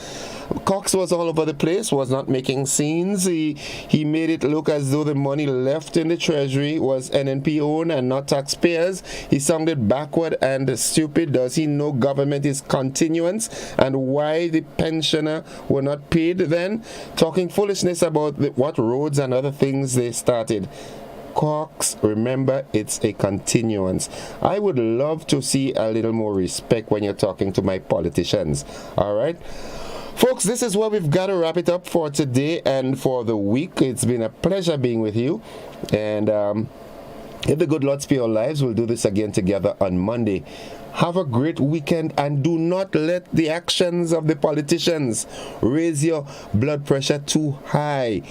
Cox was all over the place, was not making scenes. He made it look as though the money left in the treasury was NNP owned and not taxpayers. He sounded backward and stupid. Does he know government is continuance and why the pensioner were not paid then? Talking foolishness about what roads and other things they started. Cox, remember, it's a continuance. I would love to see a little more respect when you're talking to my politicians. All right? Folks, this is where we've got to wrap it up for today and for the week. It's been a pleasure being with you. And if the good Lord spare our lives, we'll do this again together on Monday. Have a great weekend, and do not let the actions of the politicians raise your blood pressure too high.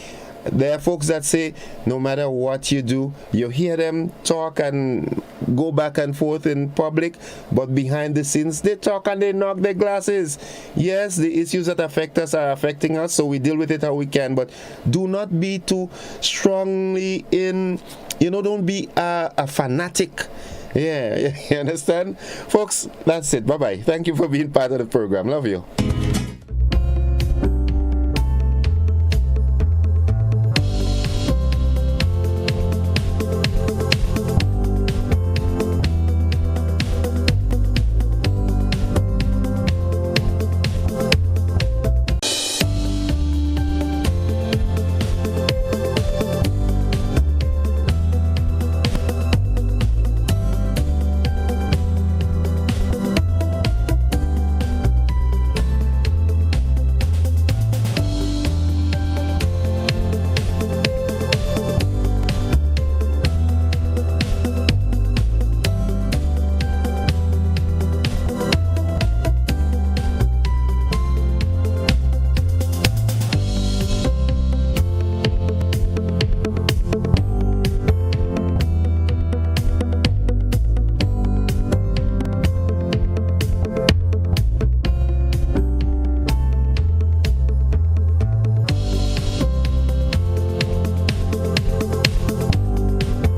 There are folks that say no matter what you do, you hear them talk and go back and forth in public, but behind the scenes they talk and they knock their glasses. Yes, the issues that affect us are affecting us, so we deal with it how we can, but do not be too strongly in, don't be a fanatic. Yeah, you understand? Folks, that's it. Bye-bye. Thank you for being part of the program. Love you.